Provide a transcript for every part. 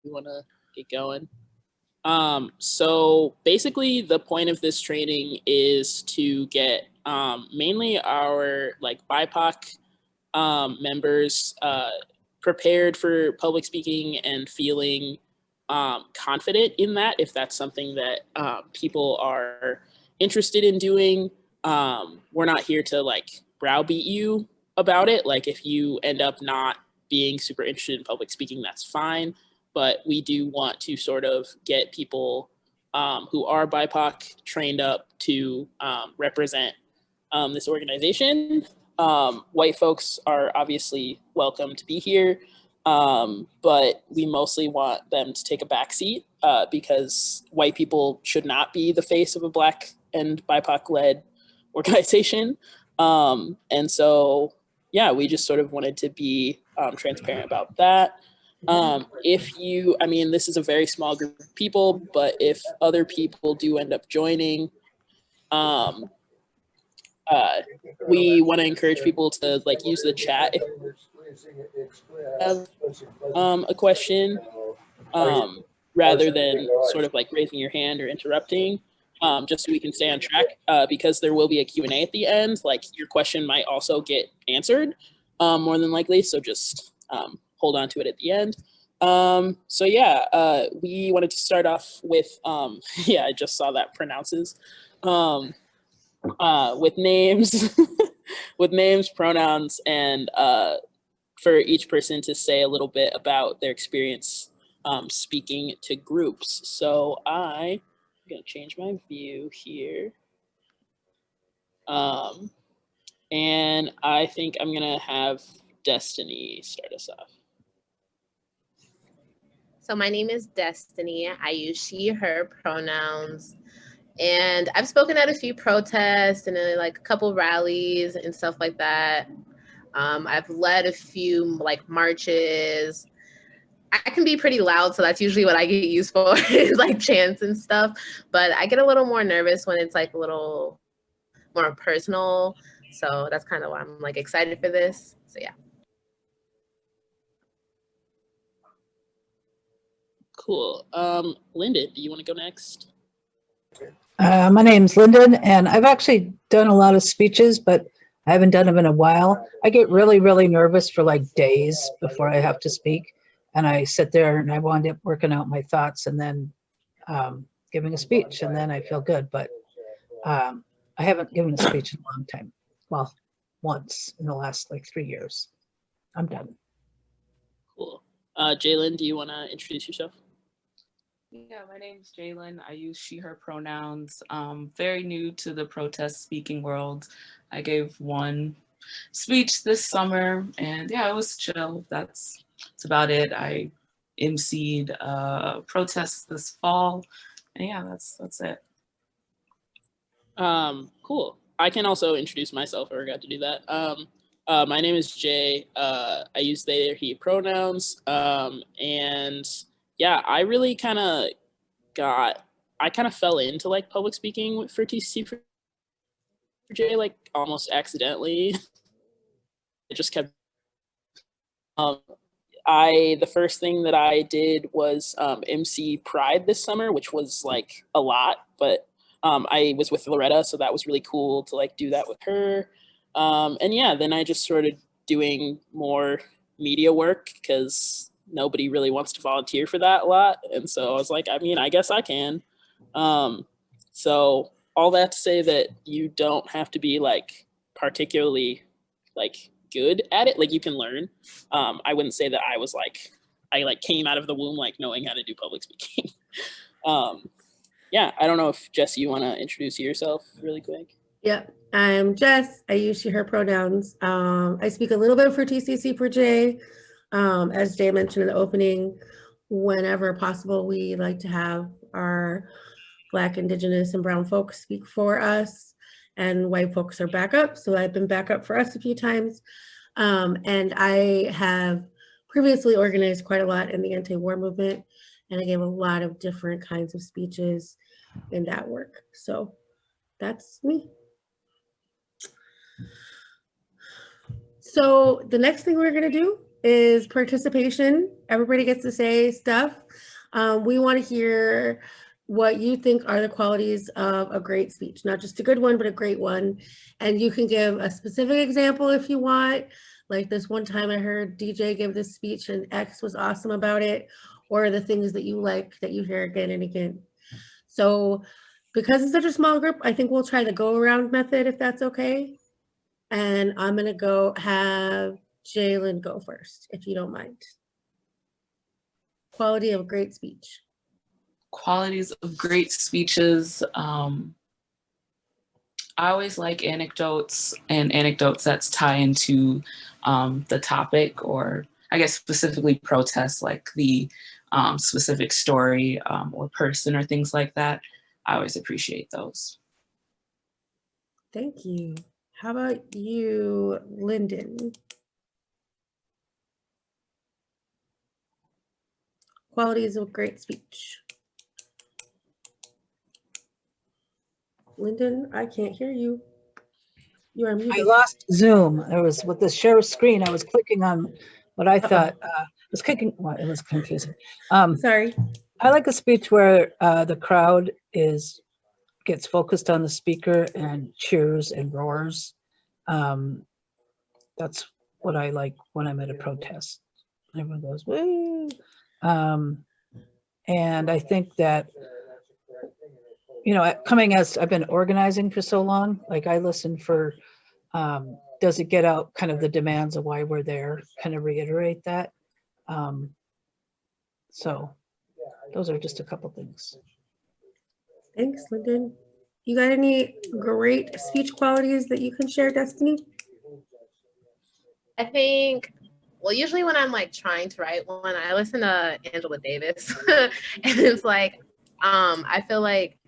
we want to get going. So basically, the point of this training is to get mainly our like BIPOC members prepared for public speaking and feeling confident in that if that's something that people are interested in doing. We're not here to like browbeat you about it. Like if you end up not being super interested in public speaking, that's fine. But we do want to sort of get people who are BIPOC trained up to represent this organization. White folks are obviously welcome to be here, but we mostly want them to take a back seat because white people should not be the face of a Black and BIPOC-led organization. And so, yeah, we just sort of wanted to be transparent about that. If you, I mean, this is a very small group of people, but if other people do end up joining, um, uh, we want to encourage people to like use the chat if you have a question, rather than sort of like raising your hand or interrupting, just so we can stay on track. Because there will be a Q&A at the end. Like your question might also get answered, more than likely. So just hold on to it at the end. So yeah, we wanted to start off with yeah, I just saw that pronounces. With names, with names, pronouns, and for each person to say a little bit about their experience speaking to groups. So I'm gonna change my view here. Um, and I think I'm gonna have Destiny start us off. So my name is Destiny. I use she, her pronouns. And I've spoken at a few protests and like a couple rallies and stuff like that. I've led a few like marches. I can be pretty loud, so that's usually what I get used for is like chants and stuff. But I get a little more nervous when it's like a little more personal. So that's kind of why I'm like excited for this. So yeah. Cool. Lyndon, do you want to go next? My name's Lyndon, and I've actually done a lot of speeches, but I haven't done them in a while. I get really, really nervous for like days before I have to speak. And I sit there and I wind up working out my thoughts and then giving a speech, and then I feel good. But I haven't given a speech in a long time. Well, once in the last like 3 years. I'm done. Cool. Jalen, do you want to introduce yourself? Yeah, my name's Jalen. I use she, her pronouns. Very new to the protest speaking world. I gave one speech this summer and yeah, it was chill. That's about it. I emceed protests this fall and yeah, that's it. Cool. I can also introduce myself. I forgot to do that. My name is Jay. I use they, their, he pronouns. And yeah, I really kind of fell into like public speaking for TCC for Jay, like almost accidentally. It just kept, the first thing that I did was MC Pride this summer, which was like a lot, but I was with Loretta, so that was really cool to like do that with her. And yeah, then I just started doing more media work because nobody really wants to volunteer for that a lot. And so I was like, I mean, I guess I can. So all that to say that you don't have to be like particularly like good at it. Like you can learn. I wouldn't say that I was like, I like came out of the womb like knowing how to do public speaking. Yeah, I don't know if Jess, you want to introduce yourself really quick? Yep, I'm Jess. I use she, her pronouns. I speak a little bit for TCC for Jay. As Jay mentioned in the opening, whenever possible, we like to have our Black, Indigenous, and Brown folks speak for us, and white folks are backup. So I've been backup for us a few times. And I have previously organized quite a lot in the anti-war movement, and I gave a lot of different kinds of speeches in that work. So that's me. So the next thing we're gonna do is participation. Everybody gets to say stuff. We want to hear what you think are the qualities of a great speech, not just a good one, but a great one. And you can give a specific example if you want. Like this one time I heard DJ give this speech and X was awesome about it, or the things that you like that you hear again and again. So because it's such a small group, I think we'll try the go around method if that's okay. And I'm gonna go have Jalen go first, if you don't mind. Quality of great speech. Qualities of great speeches. I always like anecdotes and anecdotes that tie into the topic, or I guess specifically protests, like the specific story or person or things like that. I always appreciate those. Thank you. How about you, Lyndon? Qualities of great speech. Lyndon, I can't hear you. You are I muted. lost Zoom. It was with the share screen. I was clicking on what I thought was clicking. Well, it was confusing. Sorry. I like a speech where the crowd gets focused on the speaker and cheers and roars. That's what I like when I'm at a protest. Everyone goes, woo. And I think that, you know, coming as I've been organizing for so long, like I listen for, does it get out kind of the demands of why we're there, kind of reiterate that. So those are just a couple things. Thanks, Lyndon. You got any great speech qualities that you can share, Destiny? I think, well, usually when I'm like trying to write one, I listen to Angela Davis. And it's like, I feel like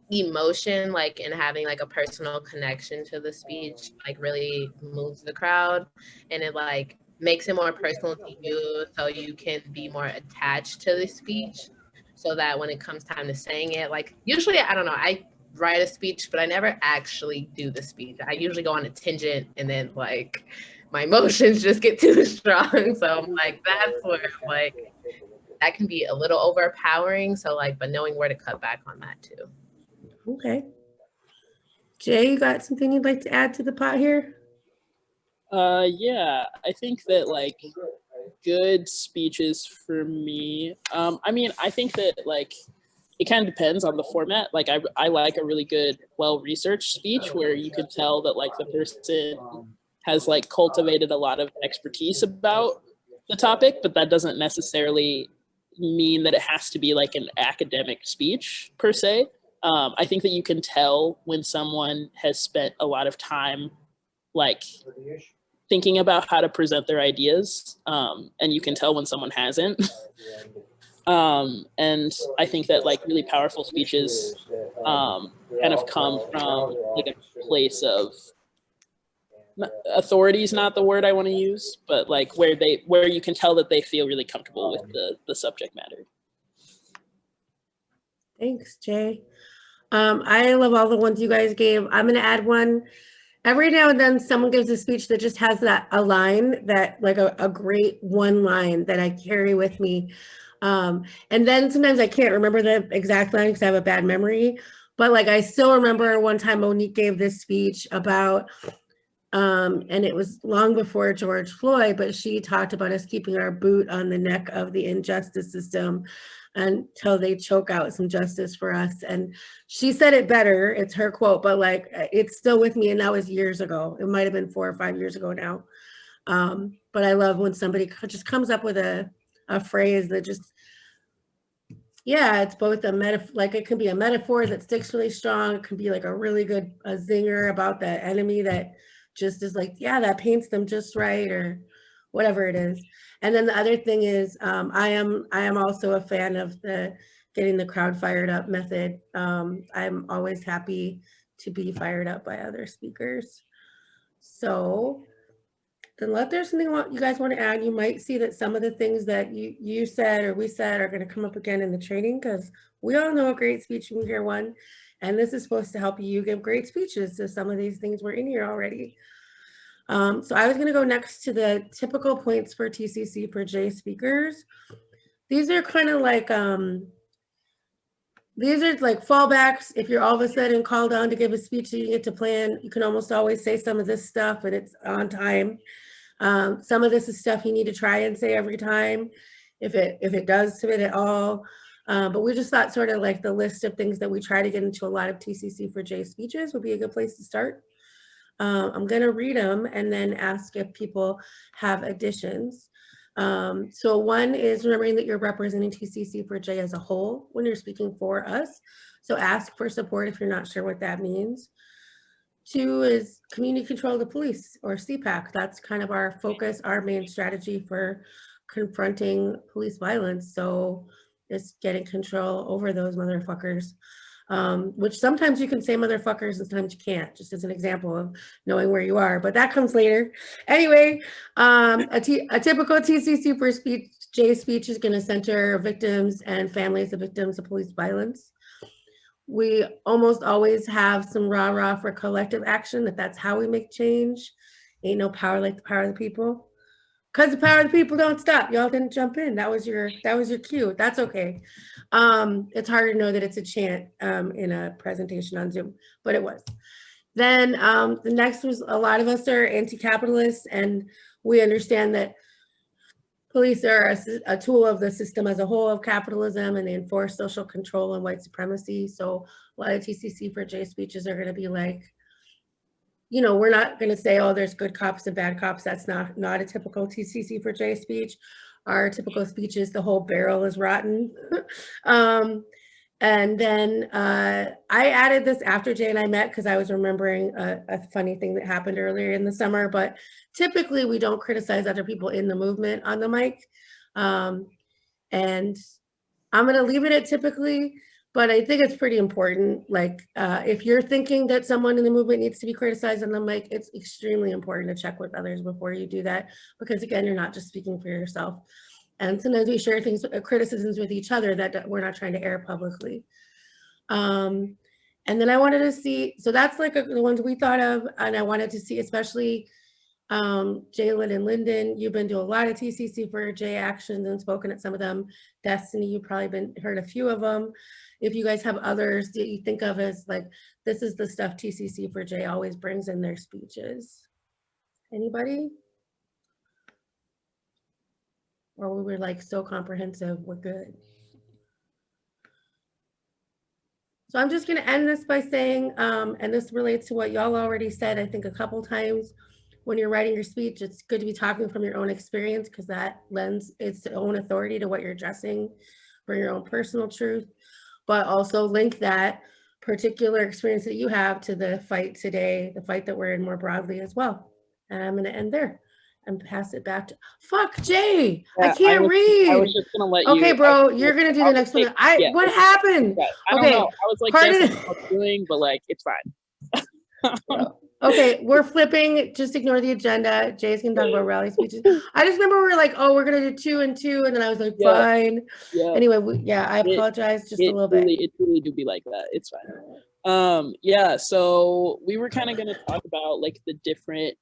emotion, like, and having like a personal connection to the speech, like really moves the crowd, and it like makes it more personal to you, so you can be more attached to the speech, so that when it comes time to saying it, like usually, I don't know, I write a speech, but I never actually do the speech. I usually go on a tangent, and then like my emotions just get too strong. So I'm like, that's where like that can be a little overpowering. So like, but knowing where to cut back on that too. Okay. Jay, you got something you'd like to add to the pot here? Yeah, I think that like good speeches for me. I mean, I think that like it kind of depends on the format. Like I like a really good, well-researched speech where you could tell that like the person has like cultivated a lot of expertise about the topic, but that doesn't necessarily mean that it has to be like an academic speech per se. I think that you can tell when someone has spent a lot of time like thinking about how to present their ideas, and you can tell when someone hasn't. And I think that like really powerful speeches kind of come from like a place of authority is not the word I want to use, but like where you can tell that they feel really comfortable with the subject matter. Thanks, Jay. I love all the ones you guys gave. I'm gonna add one. Every now and then someone gives a speech that just has a line that like a great one line that I carry with me. And then sometimes I can't remember the exact line because I have a bad memory. But like I still remember one time Monique gave this speech about, and it was long before George Floyd, but she talked about us keeping our boot on the neck of the injustice system until they choke out some justice for us. And she said it better, it's her quote, but like it's still with me, and that was years ago. It might have been 4 or 5 years ago now. But I love when somebody just comes up with a phrase that just, yeah, it's both a metaphor, like it can be a metaphor that sticks really strong. It can be like a really good zinger about the enemy that just is like, yeah, that paints them just right, or whatever it is. And then the other thing is, I am also a fan of the getting the crowd fired up method. I'm always happy to be fired up by other speakers. So unless there's something you guys want to add, you might see that some of the things that you said or we said are going to come up again in the training, because we all know a great speech when we hear one. And this is supposed to help you give great speeches. So some of these things were in here already. So I was going to go next to the typical points for TCC for J speakers. These are kind of like, these are like fallbacks. If you're all of a sudden called on to give a speech that you get to plan, you can almost always say some of this stuff and it's on time. Some of this is stuff you need to try and say every time, if it does fit at all. But we just thought sort of like the list of things that we try to get into a lot of TCC for J speeches would be a good place to start. I'm gonna read them and then ask if people have additions. So one is remembering that you're representing TCC for J as a whole when you're speaking for us. So ask for support if you're not sure what that means. Two is community control of the police, or CPAC. That's kind of our focus, our main strategy for confronting police violence. So it's getting control over those motherfuckers. Which sometimes you can say motherfuckers and sometimes you can't, just as an example of knowing where you are, but that comes later. Anyway, a typical TCC for J speech is gonna center victims and families of victims of police violence. We almost always have some rah-rah for collective action, that's how we make change. Ain't no power like the power of the people. Because the power of the people don't stop. Y'all didn't jump in. That was your cue. That's okay. It's hard to know that it's a chant in a presentation on Zoom, but it was. Then the next was, a lot of us are anti-capitalists, and we understand that police are a tool of the system as a whole of capitalism, and they enforce social control and white supremacy. So a lot of TCC for J speeches are going to be like, you know, we're not going to say, oh, there's good cops and bad cops. That's not a typical TCC for J speech. Our typical speech is the whole barrel is rotten. And then I added this after Jay and I met because I was remembering a funny thing that happened earlier in the summer. But typically we don't criticize other people in the movement on the mic. And I'm going to leave it at typically. But I think it's pretty important. Like, if you're thinking that someone in the movement needs to be criticized on the mic, it's extremely important to check with others before you do that. Because again, you're not just speaking for yourself. And sometimes we share things, criticisms with each other that we're not trying to air publicly. And then I wanted to see, so that's like the ones we thought of. And I wanted to see, especially Jalen and Lyndon, you've been doing a lot of TCC for J actions and spoken at some of them. Destiny, you've probably heard a few of them. If you guys have others that you think of as like, this is the stuff TCC for J always brings in their speeches. Anybody? Or we were like so comprehensive, we're good. So I'm just gonna end this by saying, and this relates to what y'all already said, I think a couple times, when you're writing your speech, it's good to be talking from your own experience because that lends its own authority to what you're addressing for your own personal truth. But also link that particular experience that you have to the fight today, the fight that we're in more broadly as well. And I'm gonna end there and pass it back to, fuck Jay, I can't read. I was just gonna let you. Okay, bro, you're gonna do the next one. What happened? Yeah, I don't know. I was like, guessing what I'm doing, but like, it's fine. Okay, we're flipping, just ignore the agenda. Jay's gonna talk about rally speeches. I just remember we were like, oh, we're gonna do 2 and 2, and then I was like, fine. Yeah. Anyway, I apologize just a little bit. It really do be like that. It's fine. Yeah, so we were kind of gonna talk about like the different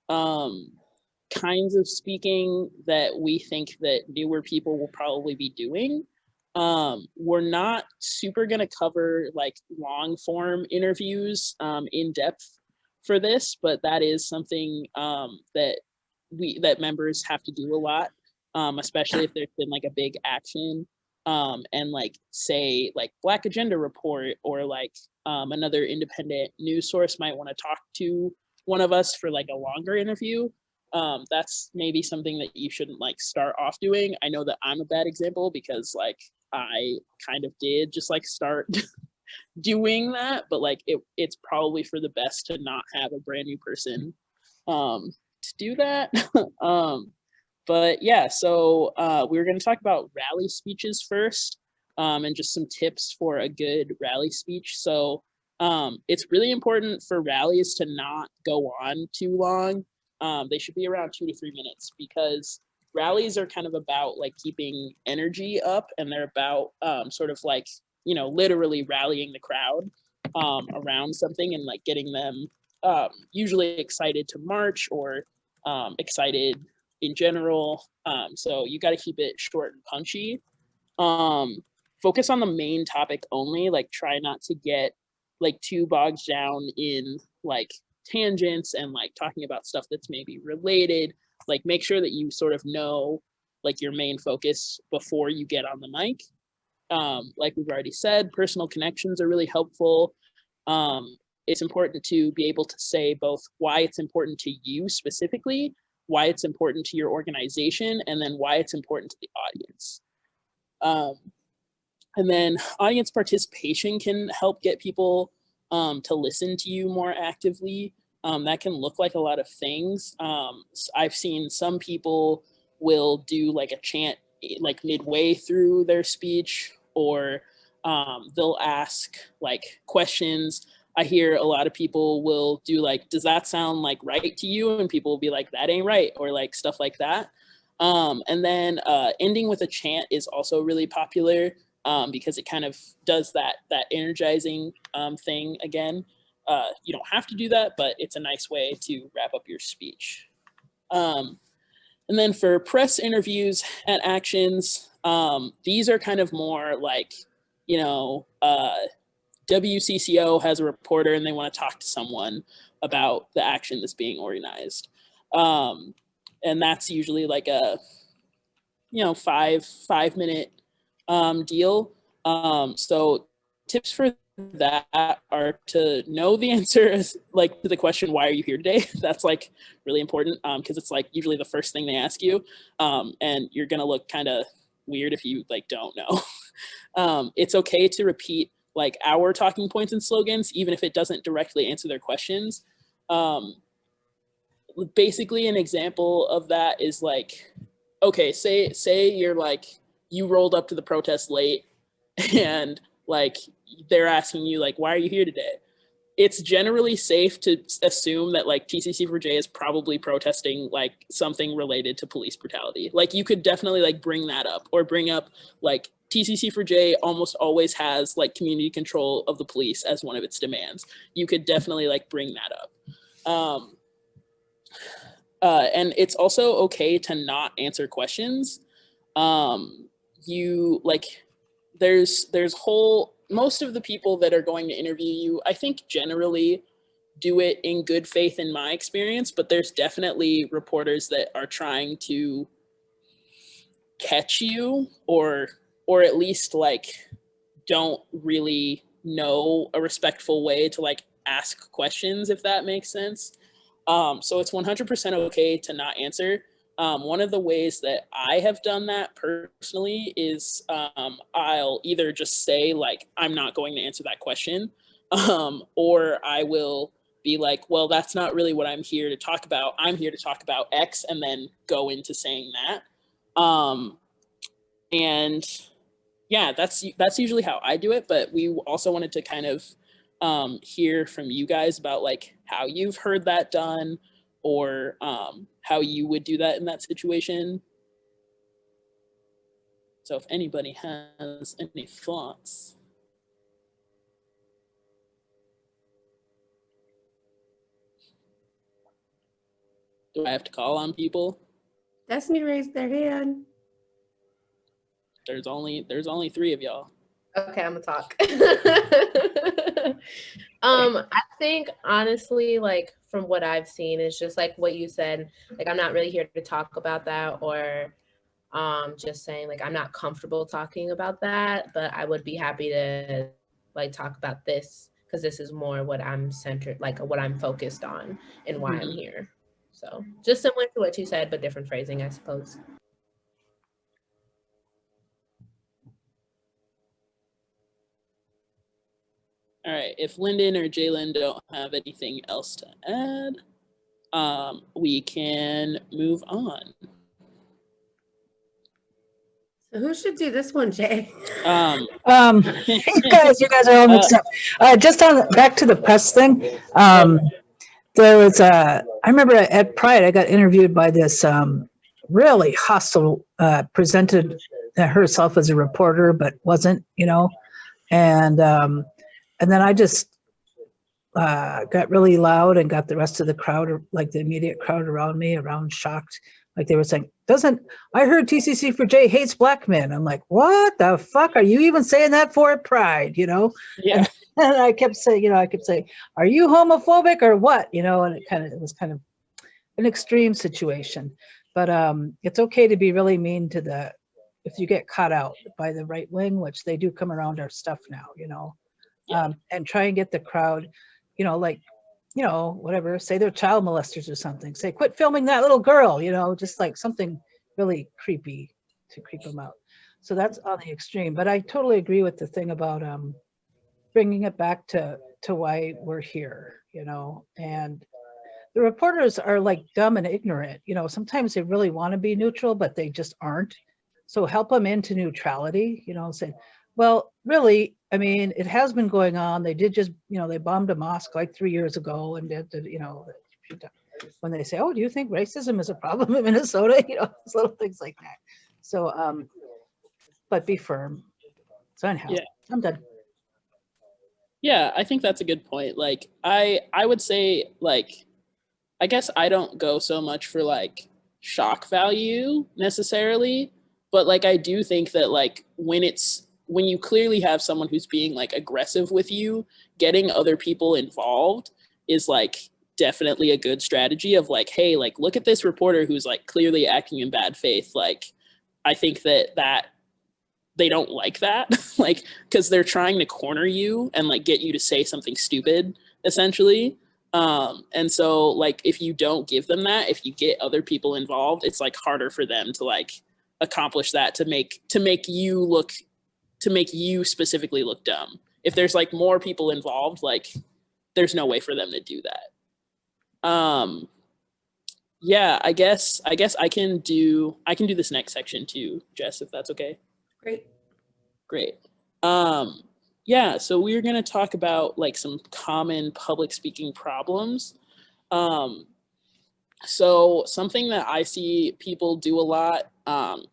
kinds of speaking that we think that newer people will probably be doing. We're not super gonna cover like long form interviews in depth for this, but that is something that members have to do a lot, especially if there's been like a big action and like say like Black Agenda Report or like another independent news source might want to talk to one of us for like a longer interview. That's maybe something that you shouldn't like start off doing. I know that I'm a bad example because like I kind of did just like start doing that, but like it's probably for the best to not have a brand new person to do that. But yeah, so we were going to talk about rally speeches first, and just some tips for a good rally speech. So it's really important for rallies to not go on too long. They should be around 2 to 3 minutes because rallies are kind of about like keeping energy up, and they're about sort of like, you know, literally rallying the crowd around something and like getting them usually excited to march or excited in general. So you got to keep it short and punchy. Focus on the main topic only, like try not to get like too bogged down in like tangents and like talking about stuff that's maybe related. Like make sure that you sort of know like your main focus before you get on the mic. Like we've already said, personal connections are really helpful. It's important to be able to say both why it's important to you specifically, why it's important to your organization, and then why it's important to the audience. And then audience participation can help get people to listen to you more actively. That can look like a lot of things. I've seen some people will do like a chant like midway through their speech, or they'll ask like questions. I hear a lot of people will do like, does that sound like right to you? And people will be like, that ain't right, or like stuff like that. And then ending with a chant is also really popular because it kind of does that energizing thing again. You don't have to do that, but it's a nice way to wrap up your speech. And then for press interviews and actions, these are kind of more like, you know, WCCO has a reporter and they want to talk to someone about the action that's being organized. And that's usually like a, you know, 5-minute deal. So tips for that are to know the answer like to the question, why are you here today? That's like really important because it's like usually the first thing they ask you, and you're gonna look kind of weird if you like don't know. It's okay to repeat like our talking points and slogans even if it doesn't directly answer their questions. Basically an example of that is like, okay, say you're like, you rolled up to the protest late and like they're asking you like, why are you here today? It's generally safe to assume that like TCC4J is probably protesting like something related to police brutality. Like you could definitely like bring that up, or bring up like TCC4J almost always has like community control of the police as one of its demands. You could definitely like bring that up. And it's also okay to not answer questions. You like, there's most of the people that are going to interview you, I think generally do it in good faith in my experience, but there's definitely reporters that are trying to catch you or at least like don't really know a respectful way to like ask questions, if that makes sense. So it's 100% okay to not answer. One of the ways that I have done that personally is I'll either just say like, I'm not going to answer that question, or I will be like, well, that's not really what I'm here to talk about. I'm here to talk about X, and then go into saying that. And yeah, that's usually how I do it. But we also wanted to kind of hear from you guys about like how you've heard that done, or how you would do that in that situation. So if anybody has any thoughts. Do I have to call on people? Destiny raised their hand. There's only 3 of y'all. Okay, I'm gonna talk. I think honestly, like from what I've seen, is just like what you said. Like I'm not really here to talk about that, or just saying like I'm not comfortable talking about that, but I would be happy to like talk about this because this is more what I'm centered, like what I'm focused on and why I'm here. So just similar to what you said, but different phrasing, I suppose. All right, if Lyndon or Jalen don't have anything else to add, we can move on. So who should do this one, Jay? You guys are all mixed up. Just on back to the press thing. There was I remember at Pride, I got interviewed by this really hostile, presented herself as a reporter, but wasn't, you know, and then I just got really loud and got the rest of the crowd, like the immediate crowd around me, around shocked. Like they were saying, I heard TCC for J hates black men. I'm like, what the fuck? Are you even saying that for pride? Yeah. And I kept saying, are you homophobic or what? And it was kind of an extreme situation. But it's okay to be really mean if you get caught out by the right wing, which they do come around our stuff now, Yeah. and try and get the crowd, whatever, say they're child molesters or something, say, quit filming that little girl, just like something really creepy to creep them out. So that's on the extreme. But I totally agree with the thing about bringing it back to why we're here, and the reporters are like dumb and ignorant. Sometimes they really want to be neutral, but they just aren't. So help them into neutrality, say, well, really, I mean, it has been going on. They did just, they bombed a mosque like 3 years ago and did, when they say, oh, do you think racism is a problem in Minnesota? Those little things like that. So, but be firm. So anyhow, Yeah. I'm done. Yeah, I think that's a good point. Like, I would say, like, I guess I don't go so much for like shock value necessarily, but like I do think that like when you clearly have someone who's being like aggressive with you, getting other people involved is like definitely a good strategy of like, hey, like look at this reporter who's like clearly acting in bad faith. Like I think that they don't like that, like, because they're trying to corner you and like get you to say something stupid, essentially. And so like if you don't give them that, if you get other people involved, it's like harder for them to like accomplish that, to make you specifically look dumb. If there's like more people involved, like there's no way for them to do that. Yeah, I guess I can do this next section too, Jess, if that's okay. Great. Yeah, so we're going to talk about like some common public speaking problems. So something that I see people do a lot,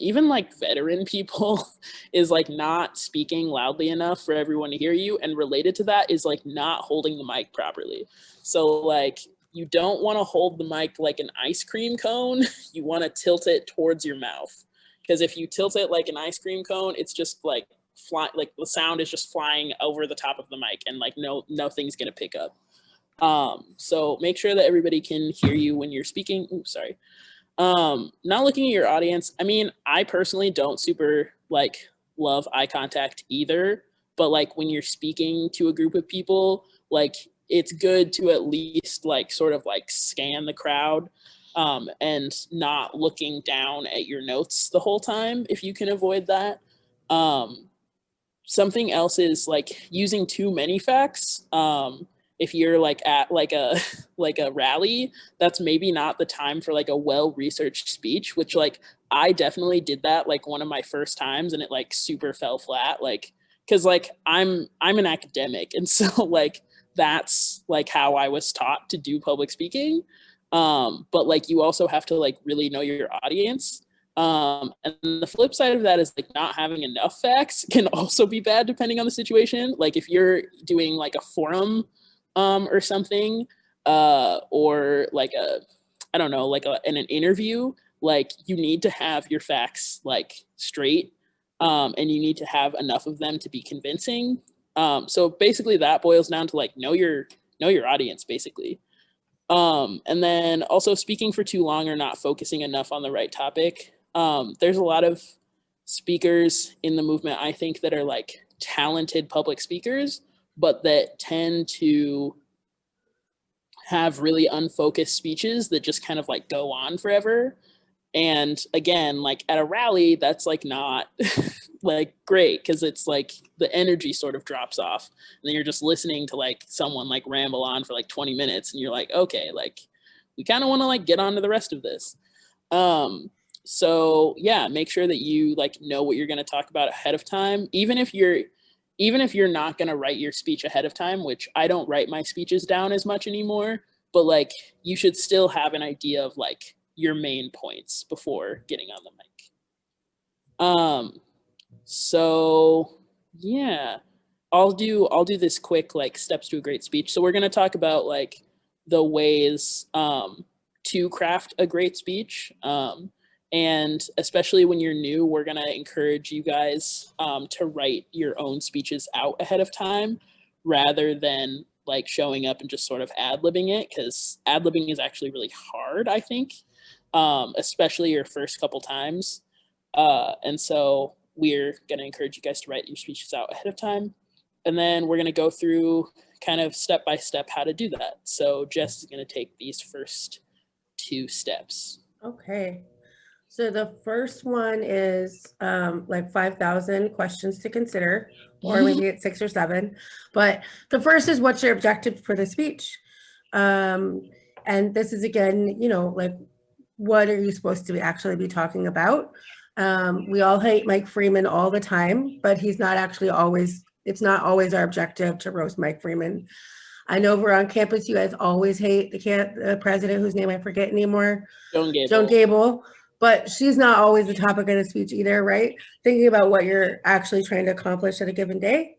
even like veteran people, is like not speaking loudly enough for everyone to hear you. And related to that is like not holding the mic properly. So like you don't want to hold the mic like an ice cream cone. You want to tilt it towards your mouth. Because if you tilt it like an ice cream cone, it's just like like the sound is just flying over the top of the mic and like nothing's gonna pick up. So make sure that everybody can hear you when you're speaking. Oops, sorry. Not looking at your audience. I mean, I personally don't super like love eye contact either, but like when you're speaking to a group of people, like it's good to at least like sort of like scan the crowd, and not looking down at your notes the whole time if you can avoid that. Something else is like using too many facts. If you're like at like a like a rally, that's maybe not the time for like a well-researched speech, which like I definitely did that like one of my first times and it like super fell flat, like because like I'm an academic and so like that's like how I was taught to do public speaking. But like you also have to like really know your audience. And the flip side of that is like not having enough facts can also be bad depending on the situation. Like if you're doing like a forum or something, or like I don't know, like in an interview, like you need to have your facts like straight, and you need to have enough of them to be convincing. So basically that boils down to like know your audience basically. And then also speaking for too long or not focusing enough on the right topic. There's a lot of speakers in the movement, I think, that are like talented public speakers, but that tend to have really unfocused speeches that just kind of like go on forever. And again, like at a rally, that's like not like great because it's like the energy sort of drops off. And then you're just listening to like someone like ramble on for like 20 minutes and you're like, okay, like we kind of want to like get on to the rest of this. So yeah, make sure that you like know what you're going to talk about ahead of time, even if you're not going to write your speech ahead of time, which I don't write my speeches down as much anymore, but like you should still have an idea of like your main points before getting on the mic. So yeah, I'll do this quick like steps to a great speech. So we're going to talk about like the ways to craft a great speech. And especially when you're new, we're going to encourage you guys to write your own speeches out ahead of time rather than like showing up and just sort of ad-libbing it, because ad-libbing is actually really hard, I think, especially your first couple times. And so we're going to encourage you guys to write your speeches out ahead of time. And then we're going to go through kind of step by step how to do that. So Jess is going to take these first 2 steps. Okay. So the first one is like 5,000 questions to consider, or maybe it's 6 or 7. But the first is, what's your objective for the speech? And this is, again, you know, like, what are you supposed to actually be talking about? We all hate Mike Freeman all the time, but he's not actually always, it's not always our objective to roast Mike Freeman. I know we're on campus, you guys always hate the president, whose name I forget anymore. Joan Gable. But she's not always the topic of the speech either, right? Thinking about what you're actually trying to accomplish at a given day.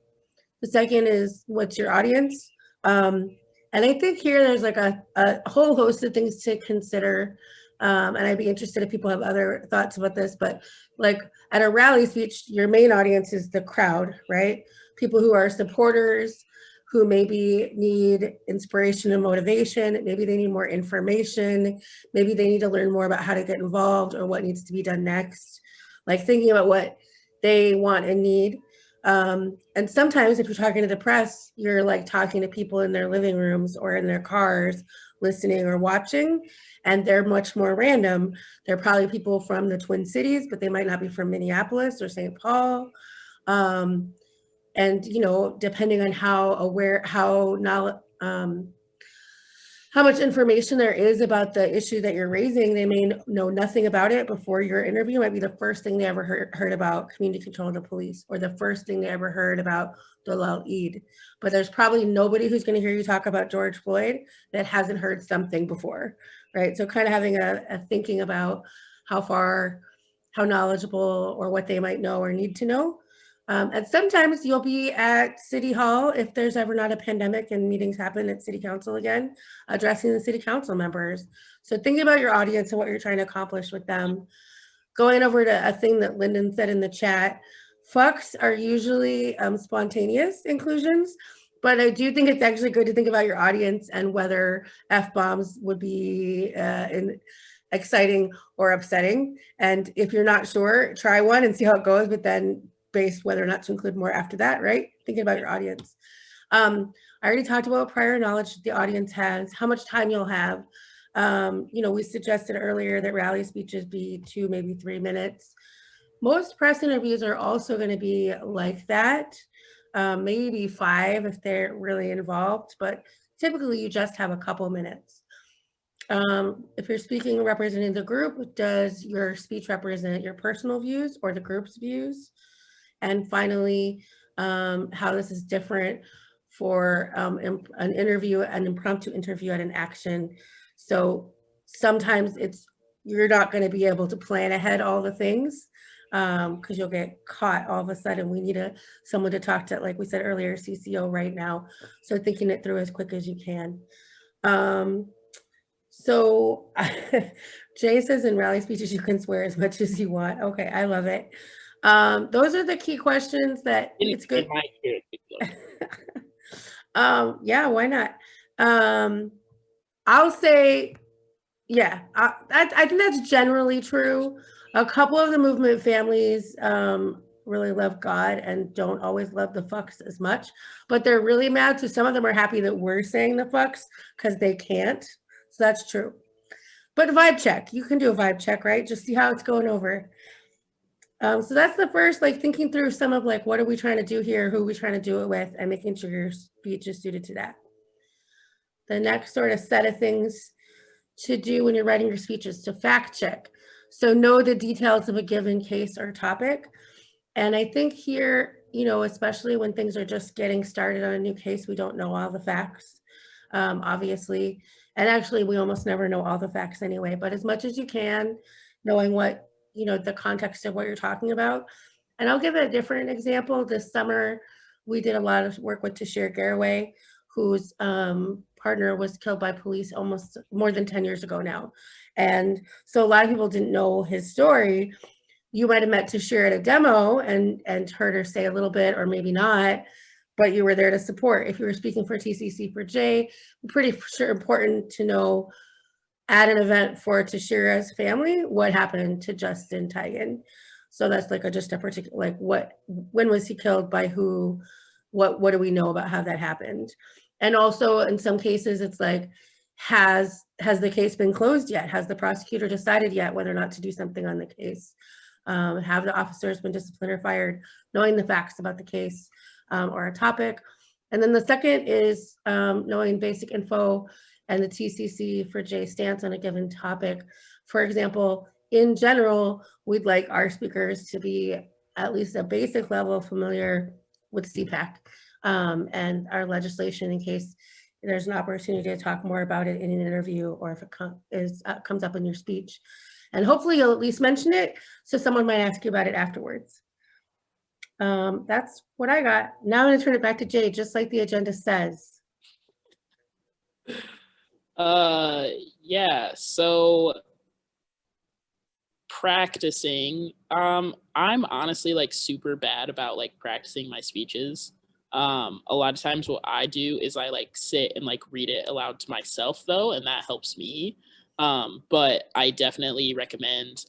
The second is, what's your audience? And I think here there's like a whole host of things to consider. And I'd be interested if people have other thoughts about this, but like at a rally speech, your main audience is the crowd, right? People who are supporters, who maybe need inspiration and motivation. Maybe they need more information. Maybe they need to learn more about how to get involved or what needs to be done next. Like thinking about what they want and need. And sometimes if you're talking to the press, you're like talking to people in their living rooms or in their cars, listening or watching, and they're much more random. They're probably people from the Twin Cities, but they might not be from Minneapolis or St. Paul. And, you know, depending on how much information there is about the issue that you're raising, they may know nothing about it before your interview. Might be the first thing they ever heard about community control of the police, or the first thing they ever heard about Dalal Eid. But there's probably nobody who's going to hear you talk about George Floyd that hasn't heard something before, right? So kind of having a thinking about how knowledgeable or what they might know or need to know. And sometimes you'll be at City Hall, if there's ever not a pandemic and meetings happen at City Council again, addressing the City Council members. So thinking about your audience and what you're trying to accomplish with them. Going over to a thing that Lyndon said in the chat, fucks are usually spontaneous inclusions, but I do think it's actually good to think about your audience and whether F-bombs would be exciting or upsetting. And if you're not sure, try one and see how it goes, but then based whether or not to include more after that, right? Thinking about your audience. I already talked about prior knowledge the audience has, how much time you'll have. You know, we suggested earlier that rally speeches be 2, maybe 3 minutes. Most press interviews are also going to be like that, maybe 5 if they're really involved, but typically you just have a couple minutes. If you're speaking representing the group, does your speech represent your personal views or the group's views? And finally, how this is different for an interview, an impromptu interview at an action. So sometimes you're not going to be able to plan ahead all the things because you'll get caught all of a sudden. We need someone to talk to, like we said earlier, CCO right now. So thinking it through as quick as you can. So Jay says in rally speeches, you can swear as much as you want. Okay, I love it. Those are the key questions that it's good. Yeah, why not? I'll say, yeah, I think that's generally true. A couple of the movement families really love God and don't always love the fucks as much, but they're really mad. So some of them are happy that we're saying the fucks because they can't. So that's true. But vibe check, you can do a vibe check, right? Just see how it's going over. So that's the first, like thinking through some of like, what are we trying to do here? Who are we trying to do it with? And making sure your speech is suited to that. The next sort of set of things to do when you're writing your speech is to fact check. So know the details of a given case or topic. And I think here, you know, especially when things are just getting started on a new case, we don't know all the facts, obviously. And actually, we almost never know all the facts anyway, but as much as you can, knowing what, you know, the context of what you're talking about. And I'll give a different example. This summer, we did a lot of work with Tashir Garraway, whose partner was killed by police almost more than 10 years ago now. And so a lot of people didn't know his story. You might have met Tashir at a demo and heard her say a little bit, or maybe not, but you were there to support. If you were speaking for TCC for Jay, pretty sure important to know at an event for Tashira's family what happened to Justin Tigan. So that's like just a particular, like when was he killed, by who, what do we know about how that happened? And also in some cases it's like, has the case been closed yet? Has the prosecutor decided yet whether or not to do something on the case? Have the officers been disciplined or fired, knowing the facts about the case or a topic? And then the second is knowing basic info and the TCC for Jay stance on a given topic. For example, in general, we'd like our speakers to be at least a basic level familiar with CPAC and our legislation, in case there's an opportunity to talk more about it in an interview, or if it comes up in your speech. And hopefully you'll at least mention it, so someone might ask you about it afterwards. That's what I got. Now I'm gonna turn it back to Jay, just like the agenda says. Yeah, so practicing, I'm honestly like super bad about like practicing my speeches. A lot of times what I do is I like sit and like read it aloud to myself though, and that helps me. But I definitely recommend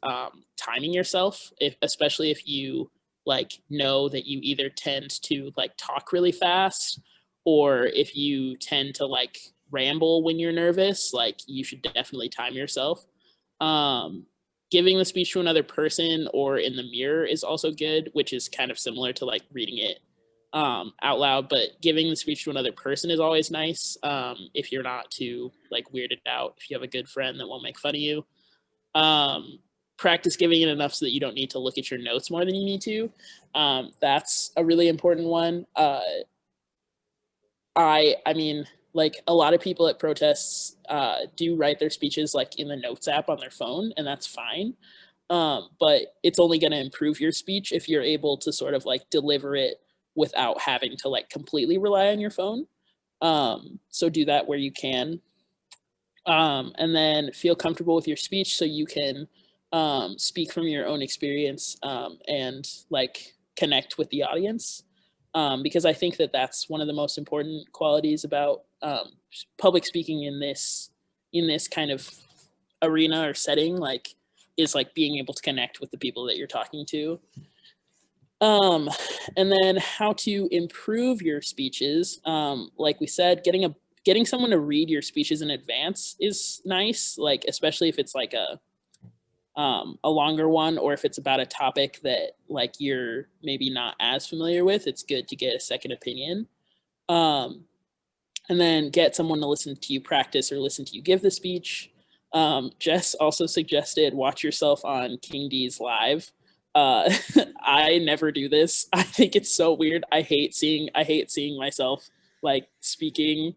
timing yourself, especially if you like know that you either tend to like talk really fast, or if you tend to like ramble when you're nervous. Like, you should definitely time yourself. Giving the speech to another person or in the mirror is also good, which is kind of similar to like reading it out loud, but giving the speech to another person is always nice, if you're not too like weirded out, if you have a good friend that won't make fun of you. Practice giving it enough so that you don't need to look at your notes more than you need to. That's a really important one. I mean, like, a lot of people at protests do write their speeches like in the notes app on their phone, and that's fine. But it's only going to improve your speech if you're able to sort of like deliver it without having to like completely rely on your phone. So do that where you can. And then feel comfortable with your speech so you can speak from your own experience and like connect with the audience. Because I think that that's one of the most important qualities about public speaking in this kind of arena or setting, like, is like being able to connect with the people that you're talking to. And then how to improve your speeches. Like we said, getting someone to read your speeches in advance is nice, like especially if it's like a longer one, or if it's about a topic that like you're maybe not as familiar with. It's good to get a second opinion. And then get someone to listen to you practice or listen to you give the speech. Jess also suggested watch yourself on King D's live. I never do this. I think it's so weird. I hate seeing myself like speaking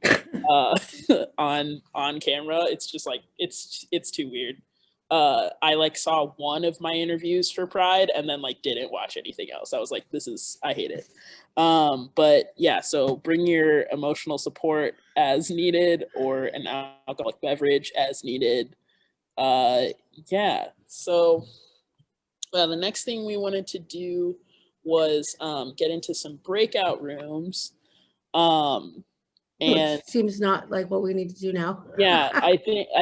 on camera. It's just like it's too weird. I like saw one of my interviews for Pride and then like didn't watch anything else. I was like, I hate it. But yeah, so bring your emotional support as needed, or an alcoholic beverage as needed. Yeah, so the next thing we wanted to do was get into some breakout rooms. And it seems not like what we need to do now. Yeah, I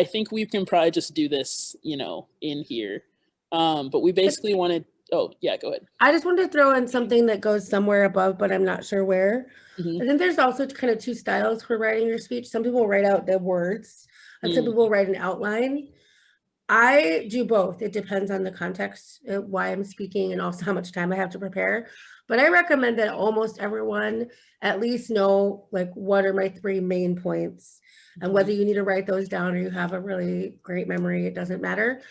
think we can probably just do this, in here. But we basically wanted. Oh yeah, go ahead. I just wanted to throw in something that goes somewhere above, but I'm not sure where. Mhm. I think there's also kind of two styles for writing your speech. Some people write out the words, and some people write an outline. I do both. It depends on the context, why I'm speaking, and also how much time I have to prepare. But I recommend that almost everyone at least know, like, what are my 3 main points, and whether you need to write those down or you have a really great memory, it doesn't matter.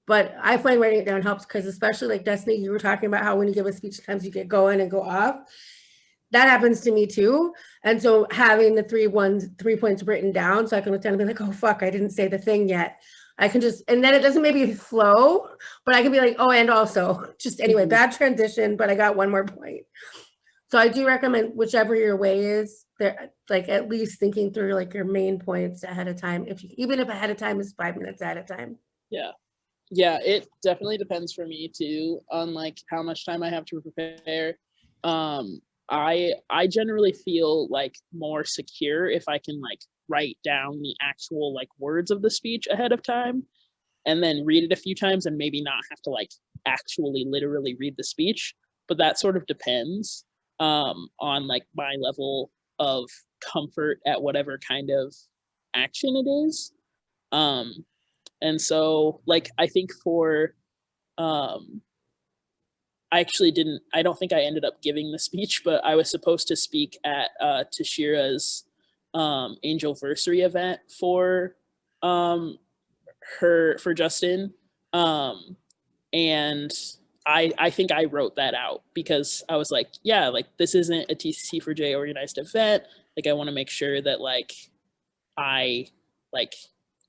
But I find writing it down helps, because especially like Destiny, you were talking about how when you give a speech, sometimes you get going and go off. That happens to me too. And so having the 3 points written down, so I can look down and be like, oh, fuck, I didn't say the thing yet. I can just, and then it doesn't maybe flow, but I can be like, oh, and also, just anyway, bad transition, but I got one more point. So I do recommend whichever your way is, there, like at least thinking through like your main points ahead of time. Even if ahead of time is 5 minutes ahead of time. Yeah. Yeah, it definitely depends for me too on like how much time I have to prepare. I generally feel like more secure if I can like write down the actual like words of the speech ahead of time and then read it a few times and maybe not have to like actually literally read the speech. But that sort of depends on like my level of comfort at whatever kind of action it is. And so like I think for I don't think I ended up giving the speech, but I was supposed to speak at Tashira's Angelversary event for Justin. And I think I wrote that out because I was like, yeah, like this isn't a TCC for J organized event. Like I want to make sure that like I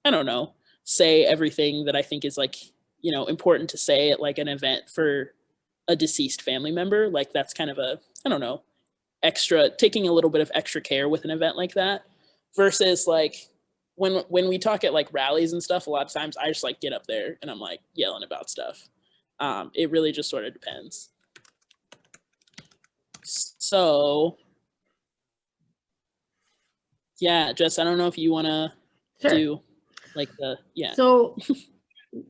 don't know, say everything that I think is like, you know, important to say at like an event for a deceased family member. Like that's kind of a, I don't know, taking a little bit of extra care with an event like that versus like when we talk at like rallies and stuff, a lot of times I just like get up there and I'm like yelling about stuff. It really just sort of depends. So yeah, Jess, I don't know if you want to do like So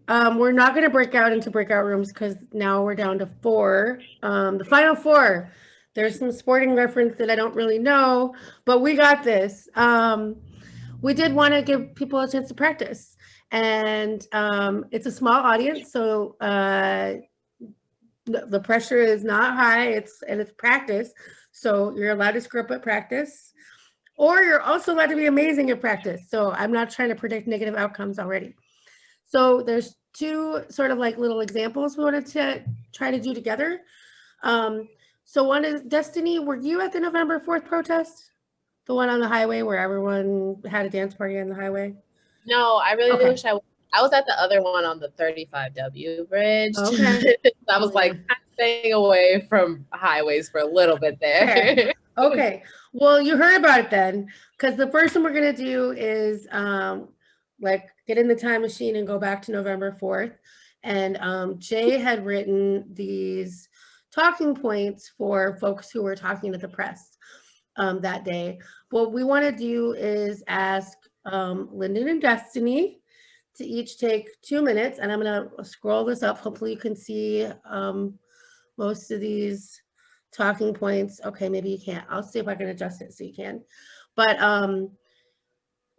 we're not going to break out into breakout rooms because now we're down to 4. The final 4, there's some sporting reference that I don't really know, but we got this. We did want to give people a chance to practice, and it's a small audience, so the pressure is not high. It's practice, so you're allowed to screw up at practice, or you're also allowed to be amazing at practice. So I'm not trying to predict negative outcomes already. So there's 2 sort of like little examples we wanted to try to do together. So one is, Destiny, were you at the November 4th protest? The one on the highway where everyone had a dance party on the highway? No, I really wish I was at the other one on the 35W bridge. Okay. So I was like staying away from highways for a little bit there. Okay. Well, you heard about it then, because the first one we're going to do is like get in the time machine and go back to November 4th. And Jay had written these talking points for folks who were talking to the press that day. What we want to do is ask Lyndon and Destiny to each take 2 minutes, and I'm going to scroll this up. Hopefully you can see most of these talking points. Okay, maybe you can't. I'll see if I can adjust it so you can. But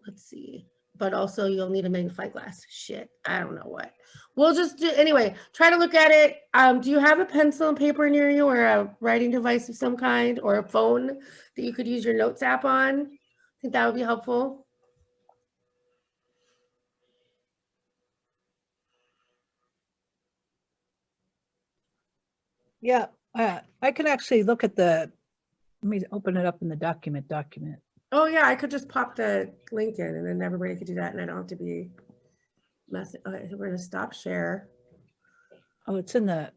let's see. But also you'll need a magnifying glass. Shit, I don't know what. We'll just do, anyway, try to look at it. Do you have a pencil and paper near you, or a writing device of some kind, or a phone that you could use your notes app on? I think that would be helpful. Yeah, I can actually look at let me open it up in the document. Oh yeah, I could just pop the link in and then everybody could do that and I don't have to be messing. Okay, we're gonna stop share. Oh, it's in the,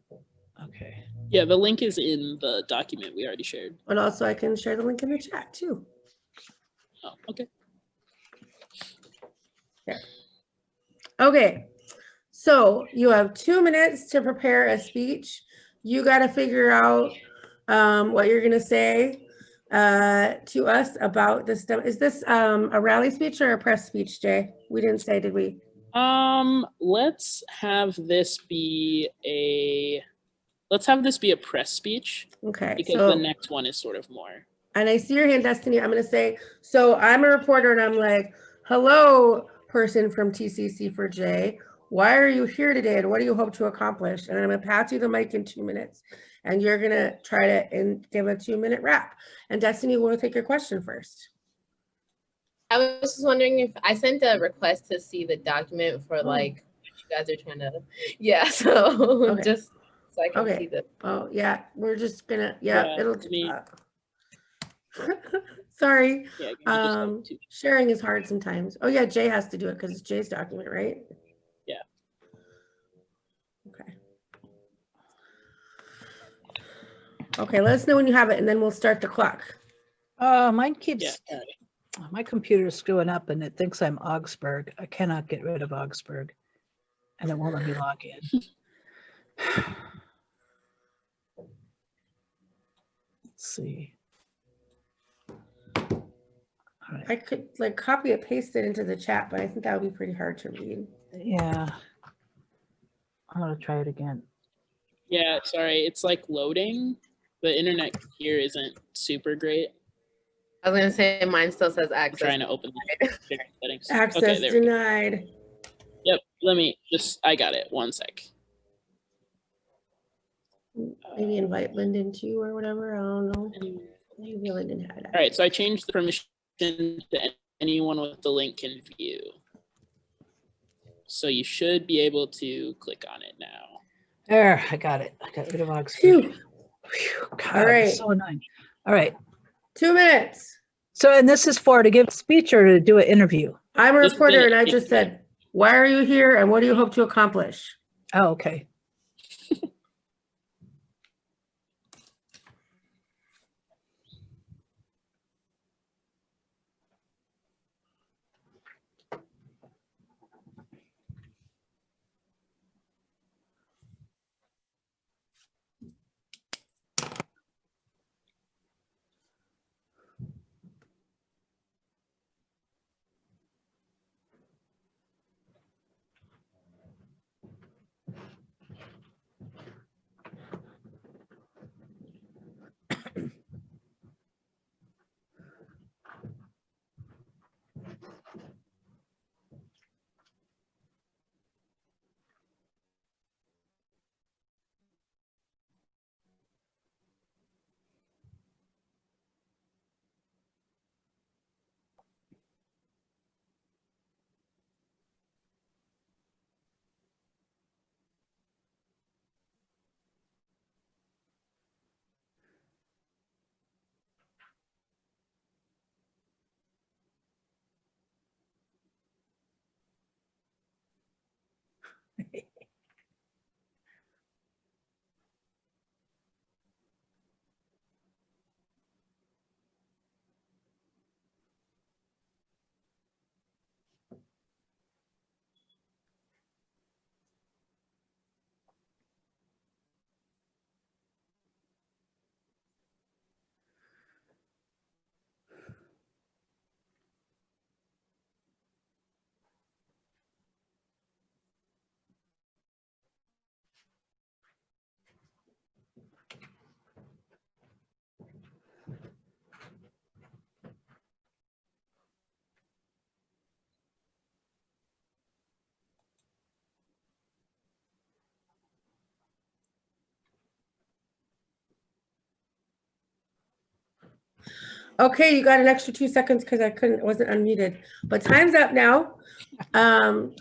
okay. Yeah, the link is in the document we already shared. But also I can share the link in the chat too. Oh, okay. Yeah. Okay, so you have 2 minutes to prepare a speech. You got to figure out what you're going to say to us about this stuff. Is this a rally speech or a press speech, Jay? We didn't say, did we? Let's have this be a press speech. Okay. Because the next one is sort of more. And I see your hand, Destiny. I'm going to say, so I'm a reporter and I'm like, hello, person from TCC for J. Why are you here today and what do you hope to accomplish? And I'm going to pass you the mic in 2 minutes. And you're going to try to give a 2-minute wrap. And Destiny, we'll take your question first. I was just wondering if I sent a request to see the document for like what you guys are trying to, so Okay. just so I can see the. Oh yeah, we're just gonna, it'll me. Sorry. Yeah, sharing is hard sometimes. Oh yeah, Jay has to do it because it's Jay's document, right? Yeah. Okay. Okay, let us know when you have it and then we'll start the clock. Mine Yeah. keeps, All right. my computer's screwing up and it thinks I'm Augsburg. I cannot get rid of Augsburg. And it won't let me log in. Let's see. All right. I could like copy and paste it into the chat, but I think that would be pretty hard to read. Yeah. I'm gonna try it again. Yeah, sorry, it's like loading. The internet here isn't super great. I was gonna say mine still says I'm access. trying to open the sharing settings. Access Okay, there we go. denied. Yep, let me just, I got it. One sec. Maybe invite Lyndon too or whatever. I don't know. Maybe Lyndon had All right, so I changed the permission to anyone with the link can view. So you should be able to click on it now. There, I got it. I got rid of Augsburg. Phew. Phew, God, All right. it's so annoying. All right. 2 minutes. So, and this is for to give a speech or to do an interview? I'm a Just reporter and I minute. just said, why are you here and what do you hope to accomplish? Oh, okay. Okay, you got an extra 2 seconds because wasn't unmuted, but time's up now.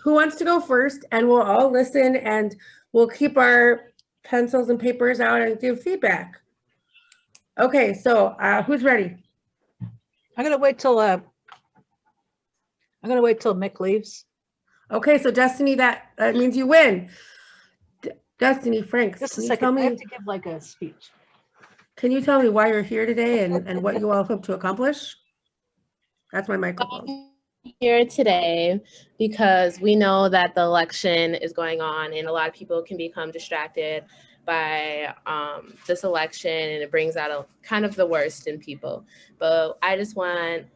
Who wants to go first? And we'll all listen and we'll keep our pencils and papers out and give feedback. Okay, so who's ready? I'm gonna wait till Mick leaves. Okay, so Destiny, that means you win. Destiny, Franks, Just a can you second. tell I have me? to give like a speech. Can you tell me why you're here today and what you all hope to accomplish? That's my microphone. Here today because we know that the election is going on and a lot of people can become distracted by this election and it brings out a kind of the worst in people. But I just want,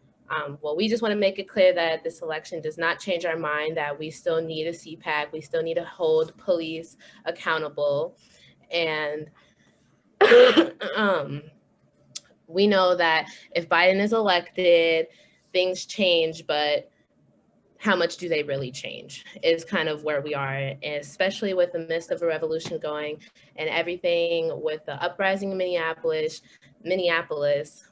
we just want to make it clear that this election does not change our mind, that we still need a CPAC, we still need to hold police accountable. And we know that if Biden is elected, things change, but how much do they really change is kind of where we are, and especially with the midst of a revolution going and everything with the uprising in Minneapolis,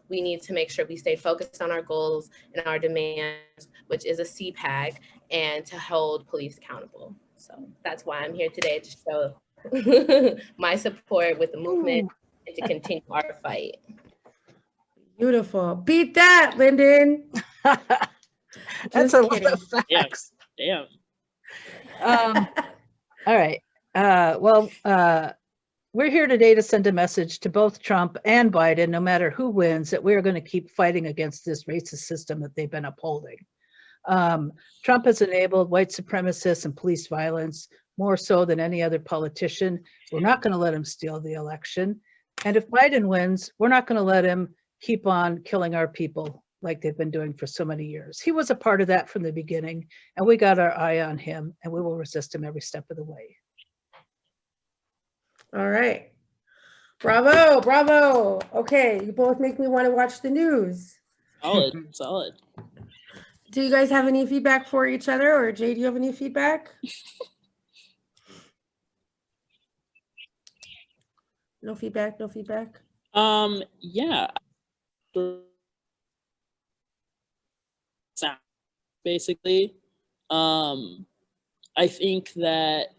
we need to make sure we stay focused on our goals and our demands, which is a CPAC, and to hold police accountable. So that's why I'm here today, to show my support with the movement and to continue our fight. Beautiful. Beat that, Lyndon. That's Just a lot kidding. of facts. Damn. All right. we're here today to send a message to both Trump and Biden, no matter who wins, that we're going to keep fighting against this racist system that they've been upholding. Trump has enabled white supremacists and police violence more so than any other politician. We're not going to let him steal the election. And if Biden wins, we're not going to let him keep on killing our people like they've been doing for so many years. He was a part of that from the beginning, and we got our eye on him, and we will resist him every step of the way. All right. Bravo, bravo. Okay, you both make me want to watch the news. Solid, solid. Do you guys have any feedback for each other, or Jay, do you have any feedback? No feedback, no feedback. Yeah. Basically, I think that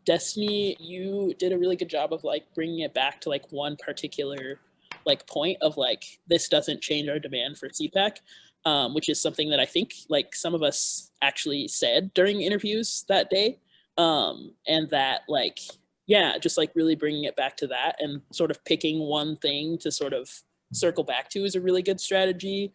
Destiny, you did a really good job of like bringing it back to like one particular like point of like, this doesn't change our demand for CPAC, which is something that I think like some of us actually said during interviews that day. And that like, yeah, just like really bringing it back to that and sort of picking one thing to sort of circle back to is a really good strategy.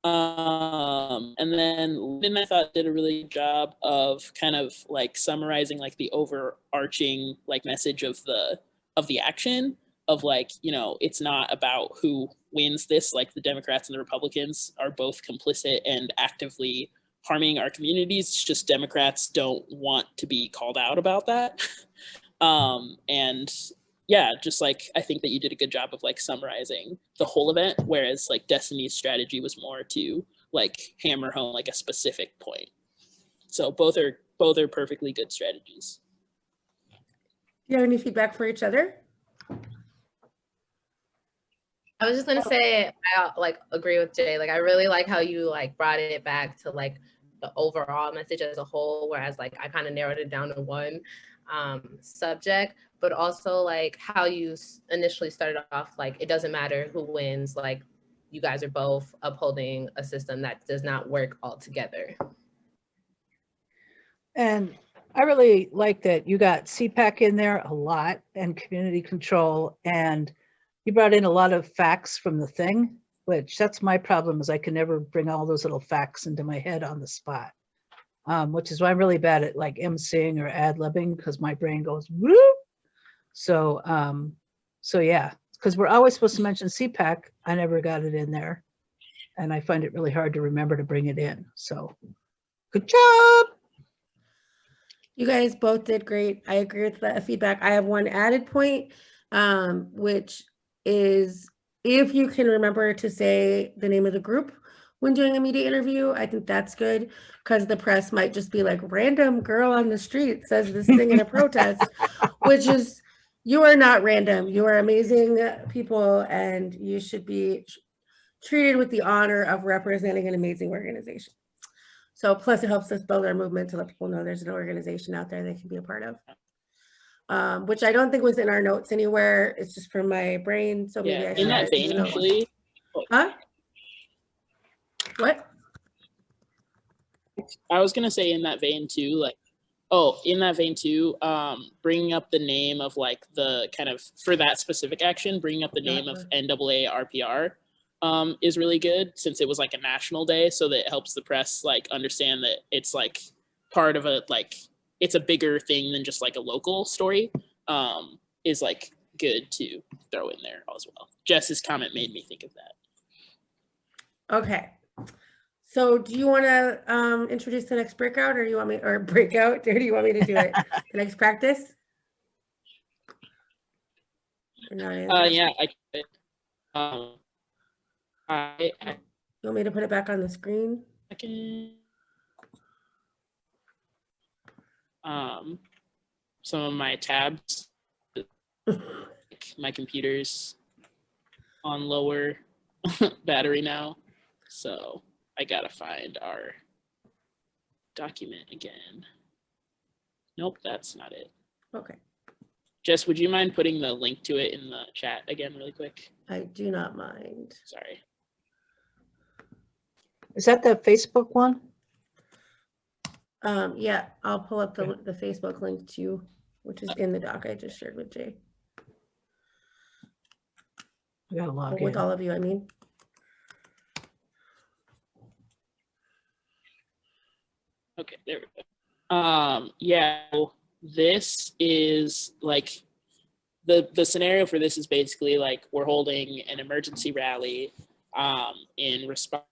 And then Lynn, I thought, did a really good job of kind of like summarizing like the overarching like message of the action of like, you know, it's not about who wins this, like the Democrats and the Republicans are both complicit and actively harming our communities. It's just Democrats don't want to be called out about that. And yeah, just like, I think that you did a good job of like summarizing the whole event, whereas like Destiny's strategy was more to like hammer home like a specific point. So both are perfectly good strategies. Do you have any feedback for each other? I was just gonna say, I like agree with Jay. Like, I really like how you like brought it back to like the overall message as a whole, whereas like I kind of narrowed it down to one subject, but also like how you initially started off, like it doesn't matter who wins, like you guys are both upholding a system that does not work altogether. And I really like that you got CPAC in there a lot and community control, and you brought in a lot of facts from the thing, which that's my problem, is I can never bring all those little facts into my head on the spot, which is why I'm really bad at like emceeing or ad-libbing, because my brain goes whoop. So yeah, because we're always supposed to mention CPAC. I never got it in there, and I find it really hard to remember to bring it in. So good job. You guys both did great. I agree with the feedback. I have one added point, which is if you can remember to say the name of the group when doing a media interview, I think that's good, because the press might just be like, random girl on the street says this thing in a protest, which is, you are not random. You are amazing people, and you should be treated with the honor of representing an amazing organization. So plus it helps us build our movement to let people know there's an organization out there they can be a part of, which I don't think was in our notes anywhere. It's just from my brain. So maybe Yeah, I in should that add it to vein, the notes. actually, Huh? What? I was gonna say in that vein too, like, bringing up the name of like the kind of, for that specific action, bringing up the name of NAARPR is really good, since it was like a national day, so that it helps the press like understand that it's like part of a, like, it's a bigger thing than just like a local story, is like good to throw in there as well. Jess's comment made me think of that. Okay. So do you want to introduce the next breakout, or do you want me, or breakout, or do you want me to do it? The next practice? Yeah, I could. I You want me to put it back on the screen? can. Some of my tabs, my computer's on lower battery now, so I gotta find our document again. Nope, that's not it. Okay. Jess, would you mind putting the link to it in the chat again really quick? I do not mind. Sorry. Is that the Facebook one? Yeah, I'll pull up the Facebook link to you. which is in the doc I just shared with Jay. I gotta log Or with in. all of you, I mean. Okay, there we go. Yeah, this is like the scenario for this is basically like we're holding an emergency rally in response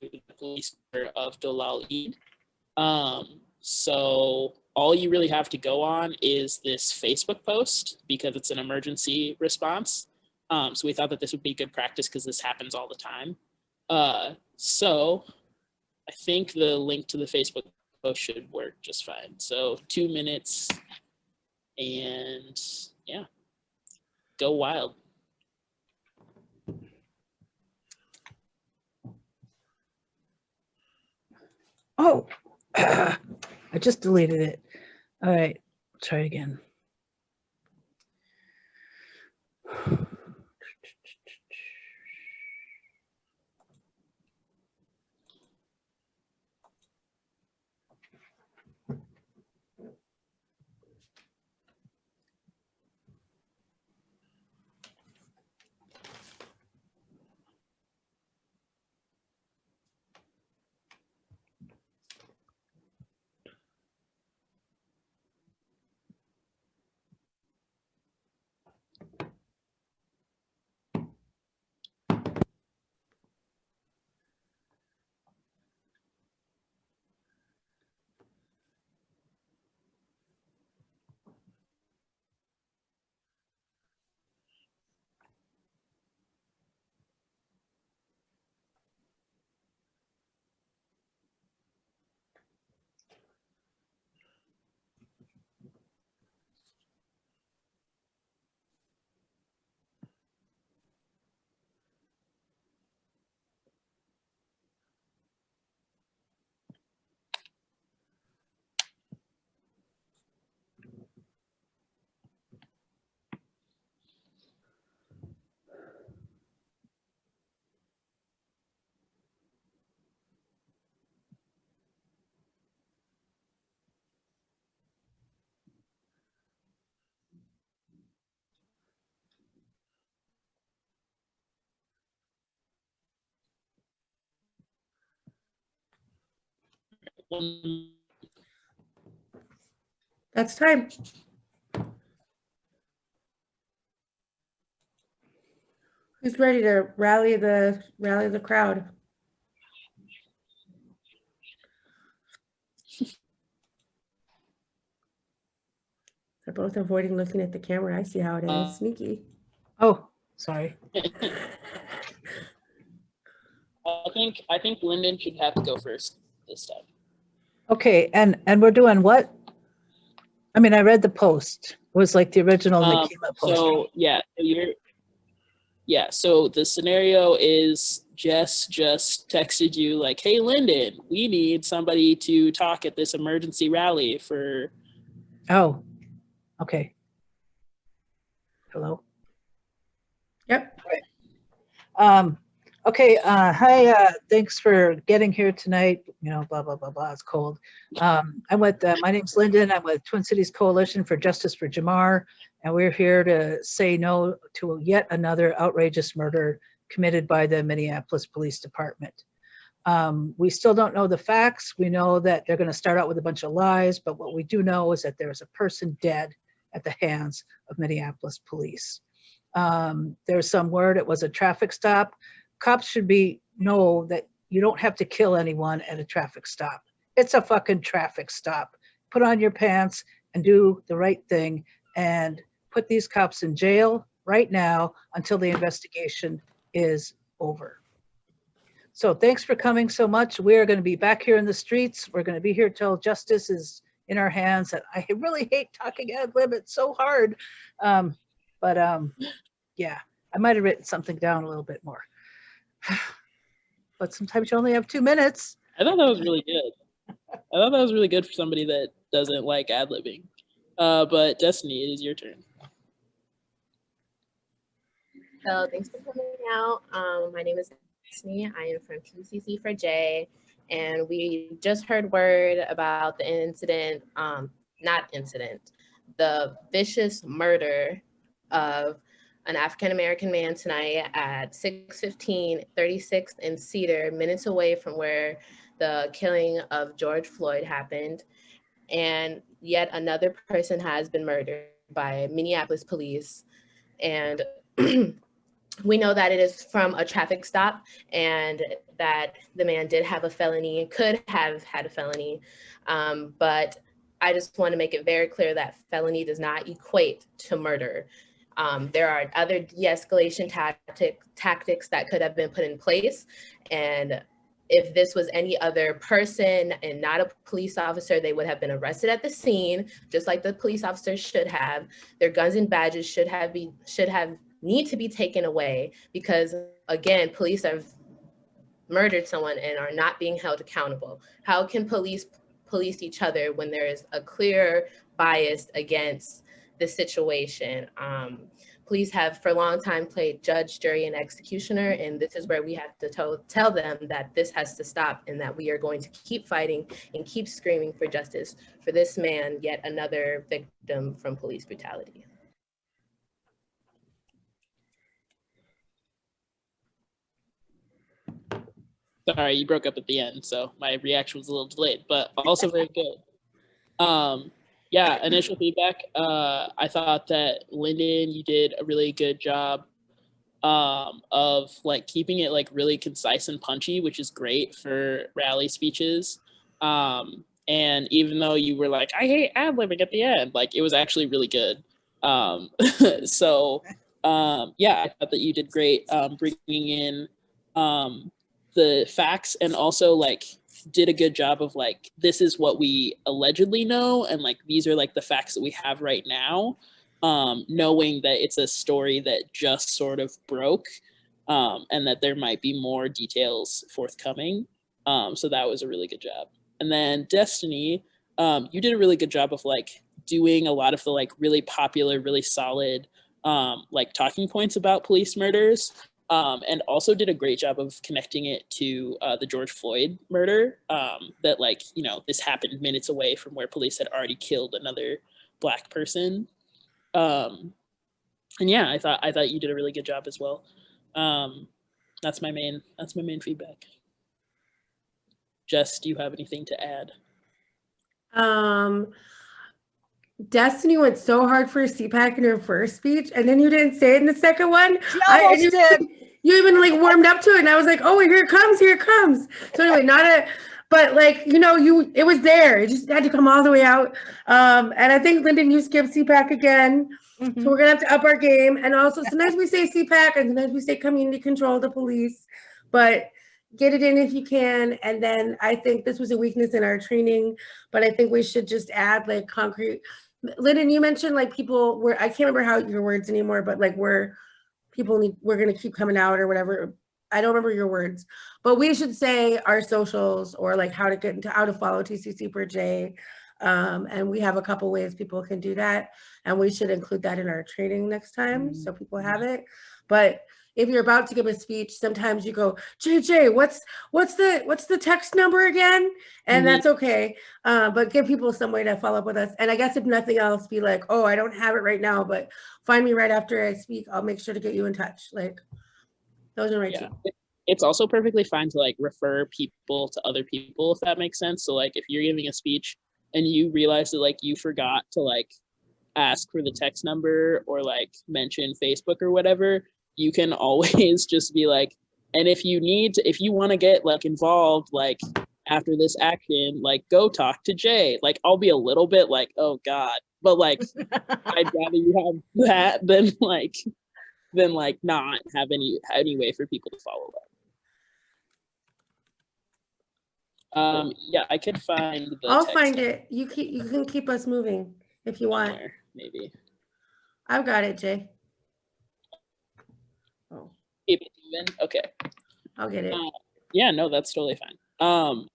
to the police murder of Dalal Eid. So all you really have to go on is this Facebook post because it's an emergency response. So we thought that this would be good practice because this happens all the time. So I think the link to the Facebook post should work just fine. So 2 minutes and yeah, go wild. Oh, I just deleted it. All right, try it again. That's time. Who's ready to rally the crowd? They're both avoiding looking at the camera. I see how it is. Sneaky. Oh, sorry. I think Lyndon should have to go first this time. Okay, and we're doing what? I mean, I read the post. It was like the original Nikema post. So so the scenario is Jess just texted you like, hey Lyndon, we need somebody to talk at this emergency rally for. Oh, okay. Hello. Yep. Okay. Hi. Thanks for getting here tonight. You know, blah blah blah blah. It's cold. I'm with. My name's Lyndon. I'm with Twin Cities Coalition for Justice for Jamar, and we're here to say no to yet another outrageous murder committed by the Minneapolis Police Department. We still don't know the facts. We know that they're going to start out with a bunch of lies, but what we do know is that there's a person dead at the hands of Minneapolis police. There's some word it was a traffic stop. Cops should know that you don't have to kill anyone at a traffic stop. It's a fucking traffic stop. Put on your pants and do the right thing and put these cops in jail right now until the investigation is over. So thanks for coming so much. We are going to be back here in the streets. We're going to be here till justice is in our hands. And I really hate talking ad lib. It's so hard. Yeah, I might have written something down a little bit more. But sometimes you only have 2 minutes. I thought that was really good. I thought that was really good for somebody that doesn't like ad-libbing. But Destiny, it is your turn. So thanks for coming out. My name is Destiny. I am from TCC for J, and we just heard word about the incident, not incident, the vicious murder of an African-American man tonight at 6:15, 36th and Cedar, minutes away from where the killing of George Floyd happened. And yet another person has been murdered by Minneapolis police. And we know that it is from a traffic stop and that the man did have a felony, could have had a felony. But I just want to make it very clear that felony does not equate to murder. There are other de-escalation tactics that could have been put in place. And if this was any other person and not a police officer, they would have been arrested at the scene, just like the police officers should have. Their guns and badges should need to be taken away, because again, police have murdered someone and are not being held accountable. How can police police each other when there is a clear bias against the situation? Police have for a long time played judge, jury, and executioner, and this is where we have to tell them that this has to stop and that we are going to keep fighting and keep screaming for justice for this man, yet another victim from police brutality. Sorry, you broke up at the end, so my reaction was a little delayed, but also very good. Yeah, initial feedback. I thought that Lyndon, you did a really good job of like keeping it like really concise and punchy, which is great for rally speeches. And even though you were like, I hate ad-libbing at the end, like it was actually really good. So yeah, I thought that you did great bringing in the facts, and also like did a good job of like, this is what we allegedly know, and like these are like the facts that we have right now, knowing that it's a story that just sort of broke, and that there might be more details forthcoming. So that was a really good job. And then Destiny, you did a really good job of like doing a lot of the like really popular, really solid like talking points about police murders. And also did a great job of connecting it to the George Floyd murder, that like, you know, this happened minutes away from where police had already killed another Black person. And yeah, I thought you did a really good job as well. That's my main feedback. Jess, do you have anything to add? Destiny went so hard for CPAC in her first speech, and then you didn't say it in the second one. You even like warmed up to it, and I was like, "Oh, here it comes." So anyway, but like it was there. It just had to come all the way out. And I think Lyndon, you skipped CPAC again, so we're gonna have to up our game. And also, sometimes we say CPAC, and sometimes we say community control of the police, but get it in if you can. And then I think this was a weakness in our training, but I think we should just add like concrete. Lyndon, you mentioned like people were, I can't remember how your words anymore, but like we're going to keep coming out or whatever. I don't remember your words, but we should say our socials or like how to follow TCC per J. And we have a couple ways people can do that. And we should include that in our training next time so people have it. But if you're about to give a speech, sometimes you go, JJ, what's the text number again? And that's okay. But give people some way to follow up with us. And I guess if nothing else, be like, oh, I don't have it right now, but find me right after I speak. I'll make sure to get you in touch. Like those are my two. It's also perfectly fine to like refer people to other people, if that makes sense. So like if you're giving a speech and you realize that like you forgot to like ask for the text number or like mention Facebook or whatever, you can always just be like, and if you want to get like involved, like after this action, like go talk to Jay. Like I'll be a little bit like, oh God, but like I'd rather you have that than not have any way for people to follow up. Yeah, I could find the I'll find it. You can keep us moving if you want. Maybe. I've got it, Jay. Oh. Keep it even? Okay. I'll get it. Yeah, no, that's totally fine.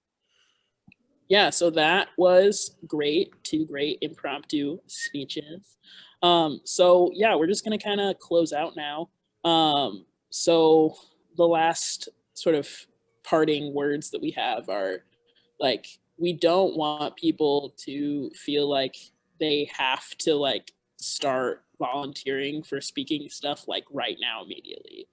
Yeah, so that was great. 2 great impromptu speeches. So yeah, we're just gonna kind of close out now. So the last sort of parting words that we have are like, we don't want people to feel like they have to like start volunteering for speaking stuff like right now immediately.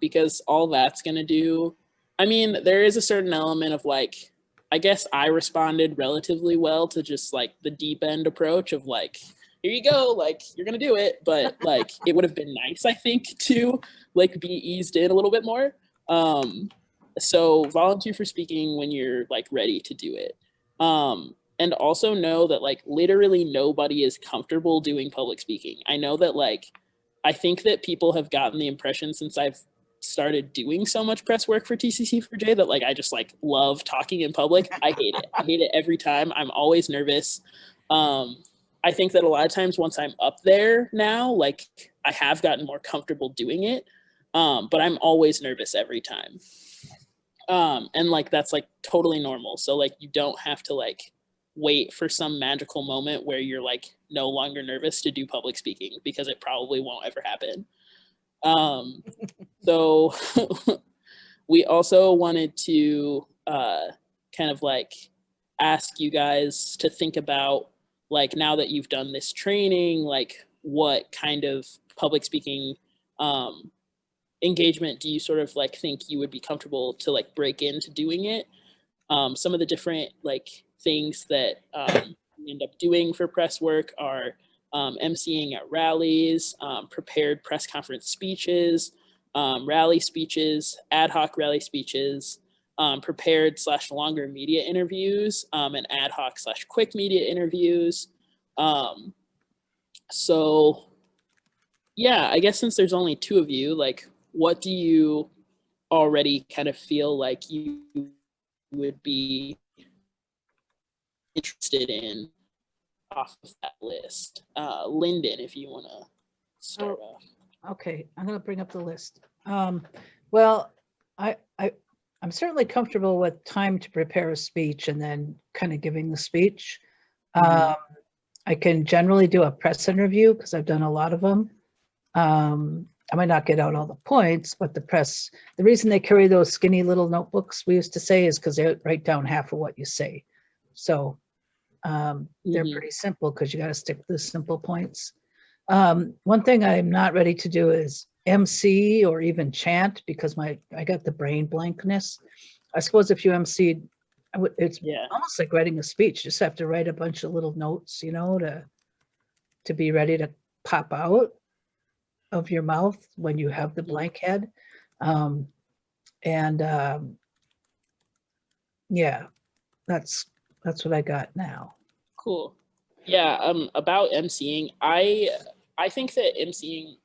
Because all that's going to do, I mean, there is a certain element of like, I guess I responded relatively well to just like the deep end approach of like, here you go, like you're going to do it. But like, it would have been nice, I think, to like be eased in a little bit more. So volunteer for speaking when you're like ready to do it. And also know that like literally nobody is comfortable doing public speaking. I know that like, I think that people have gotten the impression since I've started doing so much press work for TCC4J that like I just like love talking in public. I hate it. I hate it every time. I'm always nervous. I think that a lot of times once I'm up there now, like I have gotten more comfortable doing it, but I'm always nervous every time. And like that's like totally normal. So like you don't have to like wait for some magical moment where you're like no longer nervous to do public speaking, because it probably won't ever happen. So we also wanted to kind of like ask you guys to think about like now that you've done this training, like what kind of public speaking engagement do you sort of like think you would be comfortable to like break into doing it? Some of the different like things that we end up doing for press work are emceeing at rallies, prepared press conference speeches, rally speeches, ad hoc rally speeches, prepared / longer media interviews, and ad hoc / quick media interviews. So yeah, I guess since there's only 2 of you, like what do you already kind of feel like you would be interested in off of that list? Lyndon, if you want to start off. Okay, I'm going to bring up the list. Well, I'm certainly comfortable with time to prepare a speech and then kind of giving the speech. I can generally do a press interview because I've done a lot of them. I might not get out all the points, but the reason they carry those skinny little notebooks, we used to say, is because they write down half of what you say. So they're pretty simple because you got to stick to the simple points. One thing I'm not ready to do is MC or even chant because I got the brain blankness. I suppose if you MC'd, it's almost like writing a speech. You just have to write a bunch of little notes, you know, to be ready to pop out of your mouth when you have the blank head. Yeah, that's what I got now. Cool. Yeah, about emceeing, I think that emceeing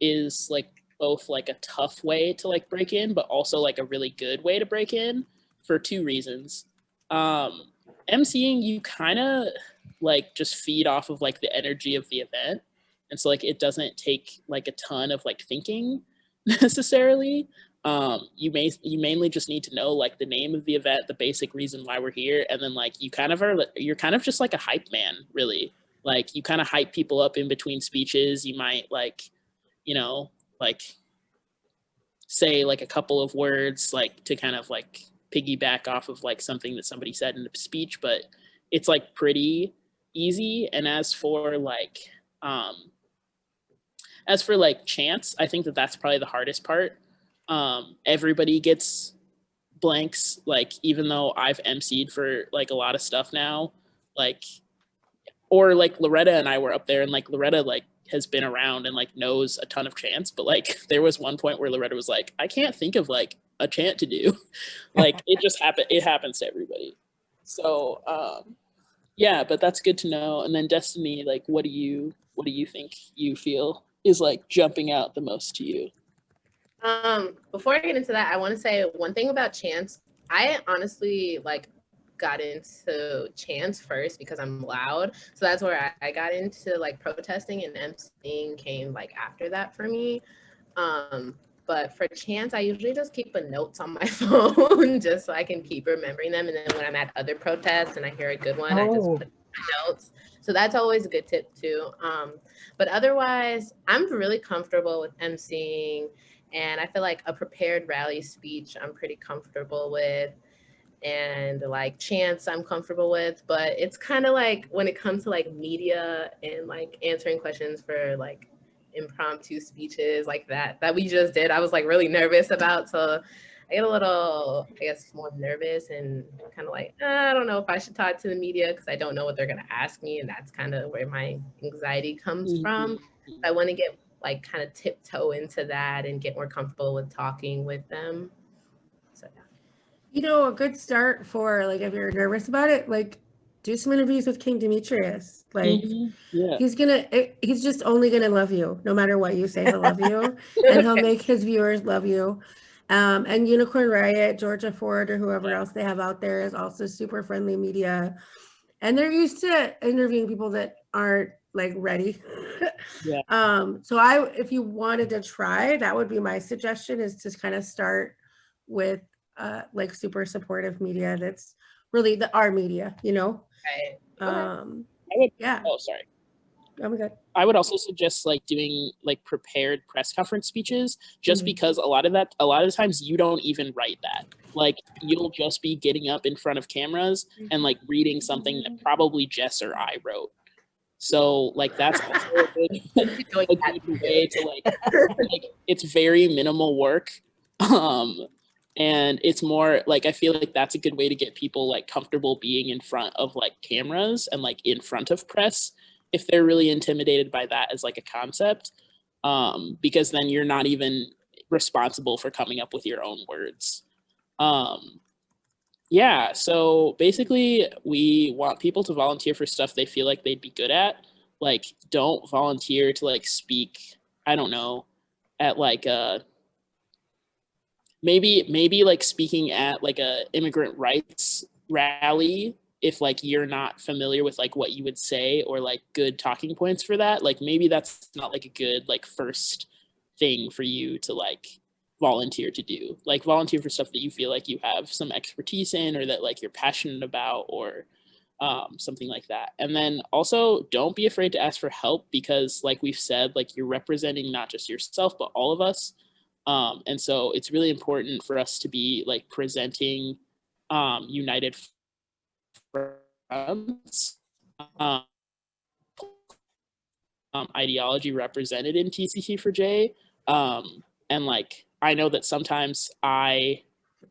is like both like a tough way to like break in, but also like a really good way to break in for 2 reasons. emceeing, you kind of like just feed off of like the energy of the event. And so like it doesn't take like a ton of like thinking necessarily. You mainly just need to know like the name of the event, the basic reason why we're here, and then like you're kind of just like a hype man, really. Like you kind of hype people up in between speeches. You might like, you know, like say like a couple of words like to kind of like piggyback off of like something that somebody said in the speech, but it's like pretty easy. And as for like chants, I think that that's probably the hardest part. Everybody gets blanks, like even though I've emceed for like a lot of stuff now, like, or like Loretta and I were up there, and like Loretta like has been around and like knows a ton of chants, but like there was one point where Loretta was like, I can't think of like a chant to do. Like it happens to everybody. So yeah, but that's good to know. And then Destiny, like what do you think you feel is like jumping out the most to you? Before I get into that, I want to say one thing about chants. I honestly like got into chants first because I'm loud. So that's where I got into like protesting, and emceeing came like after that for me. But for chants, I usually just keep notes on my phone just so I can keep remembering them. And then when I'm at other protests and I hear a good one, I just put my notes. So that's always a good tip too. But otherwise, I'm really comfortable with emceeing. And I feel like a prepared rally speech, I'm pretty comfortable with. and like chants I'm comfortable with, but it's kind of like when it comes to like media and like answering questions for like impromptu speeches like that we just did, I was like really nervous about. So I get a little, I guess, more nervous and kind of like, I don't know if I should talk to the media because I don't know what they're going to ask me. And that's kind of where my anxiety comes from. I want to get like kind of tiptoe into that and get more comfortable with talking with them. So, yeah. You know, a good start for like if you're nervous about it, like do some interviews with King Demetrius. Like Yeah. he's just only gonna love you no matter what you say. He'll love you, and he'll make his viewers love you. And Unicorn Riot, Georgia Ford, or whoever else they have out there is also super friendly media, and they're used to interviewing people that aren't like ready. Yeah. So if you wanted to try, that would be my suggestion, is to kind of start with like super supportive media that's really our media, you know? Right. Yeah. Oh, sorry. Oh my God. I would also suggest like doing like prepared press conference speeches, just because a lot of the times you don't even write that. Like you'll just be getting up in front of cameras and like reading something that probably Jess or I wrote. So like that's also a good way to like it's very minimal work. And it's more like, I feel like that's a good way to get people like comfortable being in front of like cameras and like in front of press, if they're really intimidated by that as like a concept, because then you're not even responsible for coming up with your own words. Yeah, so basically we want people to volunteer for stuff they feel like they'd be good at. Like don't volunteer to like speak, I don't know, at like maybe like speaking at like a immigrant rights rally, if like you're not familiar with like what you would say or like good talking points for that, like maybe that's not like a good like first thing for you to like volunteer to do. Like volunteer for stuff that you feel like you have some expertise in or that like you're passionate about, or something like that. And then also don't be afraid to ask for help, because like we've said, like you're representing not just yourself but all of us. And so it's really important for us to be like presenting united fronts, ideology represented in TCC4J. And like I know that sometimes I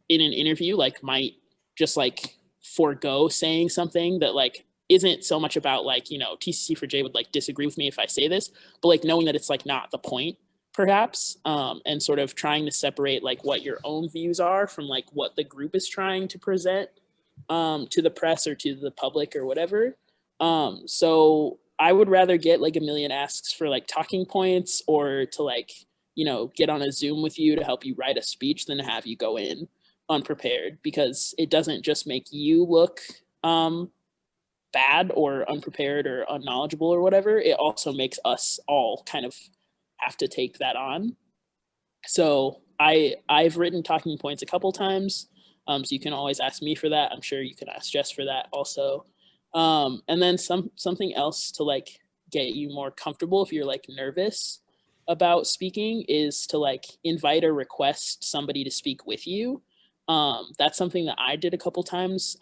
in an interview like might just like forego saying something that like isn't so much about like, you know, TCC4J would like disagree with me if I say this, but like knowing that it's like not the point perhaps, and sort of trying to separate like what your own views are from like what the group is trying to present to the press or to the public or whatever. So I would rather get like a million asks for like talking points or to like, you know, get on a Zoom with you to help you write a speech than to have you go in unprepared, because it doesn't just make you look bad or unprepared or unknowledgeable or whatever. It also makes us all kind of have to take that on. So I've written talking points a couple times, so you can always ask me for that. I'm sure you can ask Jess for that also. And then something else to like get you more comfortable if you're like nervous about speaking is to like invite or request somebody to speak with you. That's something that I did a couple times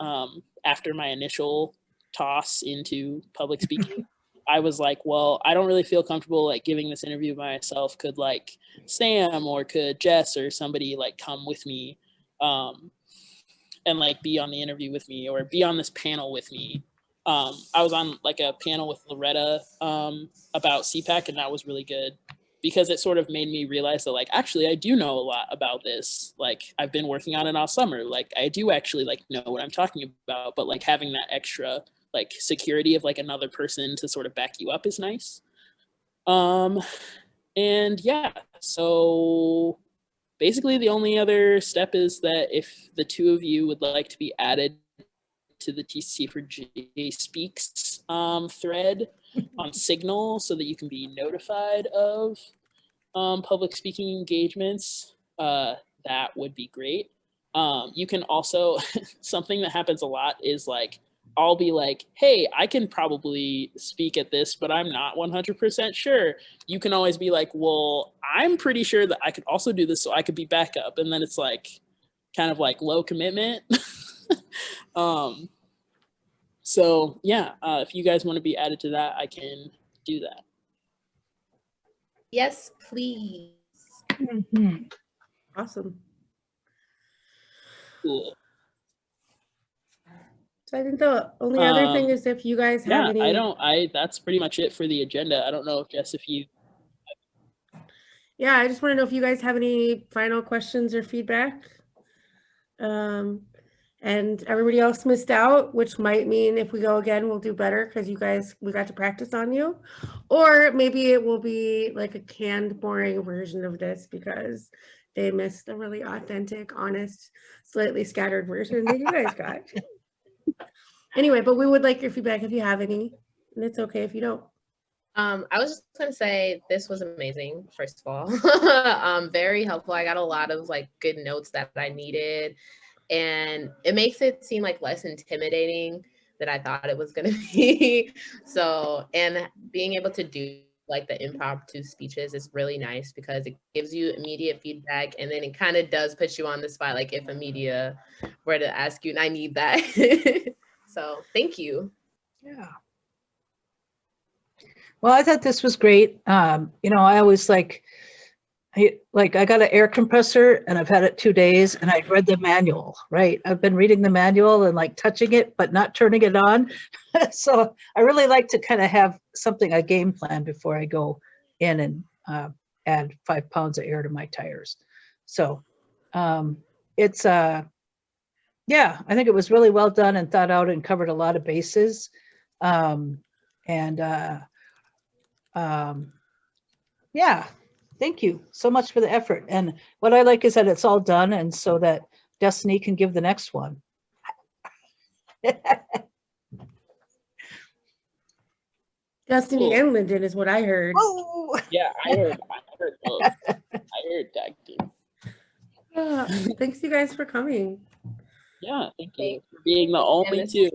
after my initial toss into public speaking. I was like, well, I don't really feel comfortable like giving this interview by myself. Could like Sam or could Jess or somebody like come with me and like be on the interview with me or be on this panel with me. I was on like a panel with Loretta about CPAC, and that was really good because it sort of made me realize that like, actually, I do know a lot about this. Like I've been working on it all summer. Like I do actually like know what I'm talking about, but like having that extra like security of like another person to sort of back you up is nice. And yeah, so basically the only other step is that if the two of you would like to be added to the TCC4J Speaks thread on Signal so that you can be notified of public speaking engagements, that would be great. You can also, something that happens a lot is like, I'll be like, hey, I can probably speak at this, but I'm not 100% sure. You can always be like, well, I'm pretty sure that I could also do this, so I could be backup. And then it's like, kind of like low commitment. So yeah, if you guys want to be added to that, I can do that. Yes, please. Mhm. Awesome. Cool. So I think the only other thing Um, is if you guys have Yeah, any. that's pretty much it for the agenda. I don't know if Jess, if you, Yeah, I just want to know if you guys have any final questions or feedback. And everybody else missed out, which might mean if we go again, we'll do better because we got to practice on you. Or maybe it will be like a canned, boring version of this because they missed the really authentic, honest, slightly scattered version that you guys got. Anyway, but we would like your feedback if you have any, and it's okay if you don't. I was just gonna say this was amazing, first of all. Very helpful. I got a lot of like good notes that I needed, and it makes it seem like less intimidating than I thought it was gonna be. So, and being able to do like the impromptu speeches is really nice because it gives you immediate feedback, and then it kind of does put you on the spot, like if a media were to ask you, and I need that. So thank you. Yeah. Well, I thought this was great. I always I got an air compressor and I've had it 2 days and I read the manual, right? I've been reading the manual and like touching it, but not turning it on. So I really like to kind of have a game plan before I go in and add 5 pounds of air to my tires. So it's, yeah, I think it was really well done and thought out and covered a lot of bases. Yeah, thank you so much for the effort. And what I like is that it's all done and so that Destiny can give the next one. Destiny Cool. and Lyndon is what I heard. Oh, yeah, I heard both. I heard tag team. Thanks you guys for coming. Yeah, thank you for being the only this- two.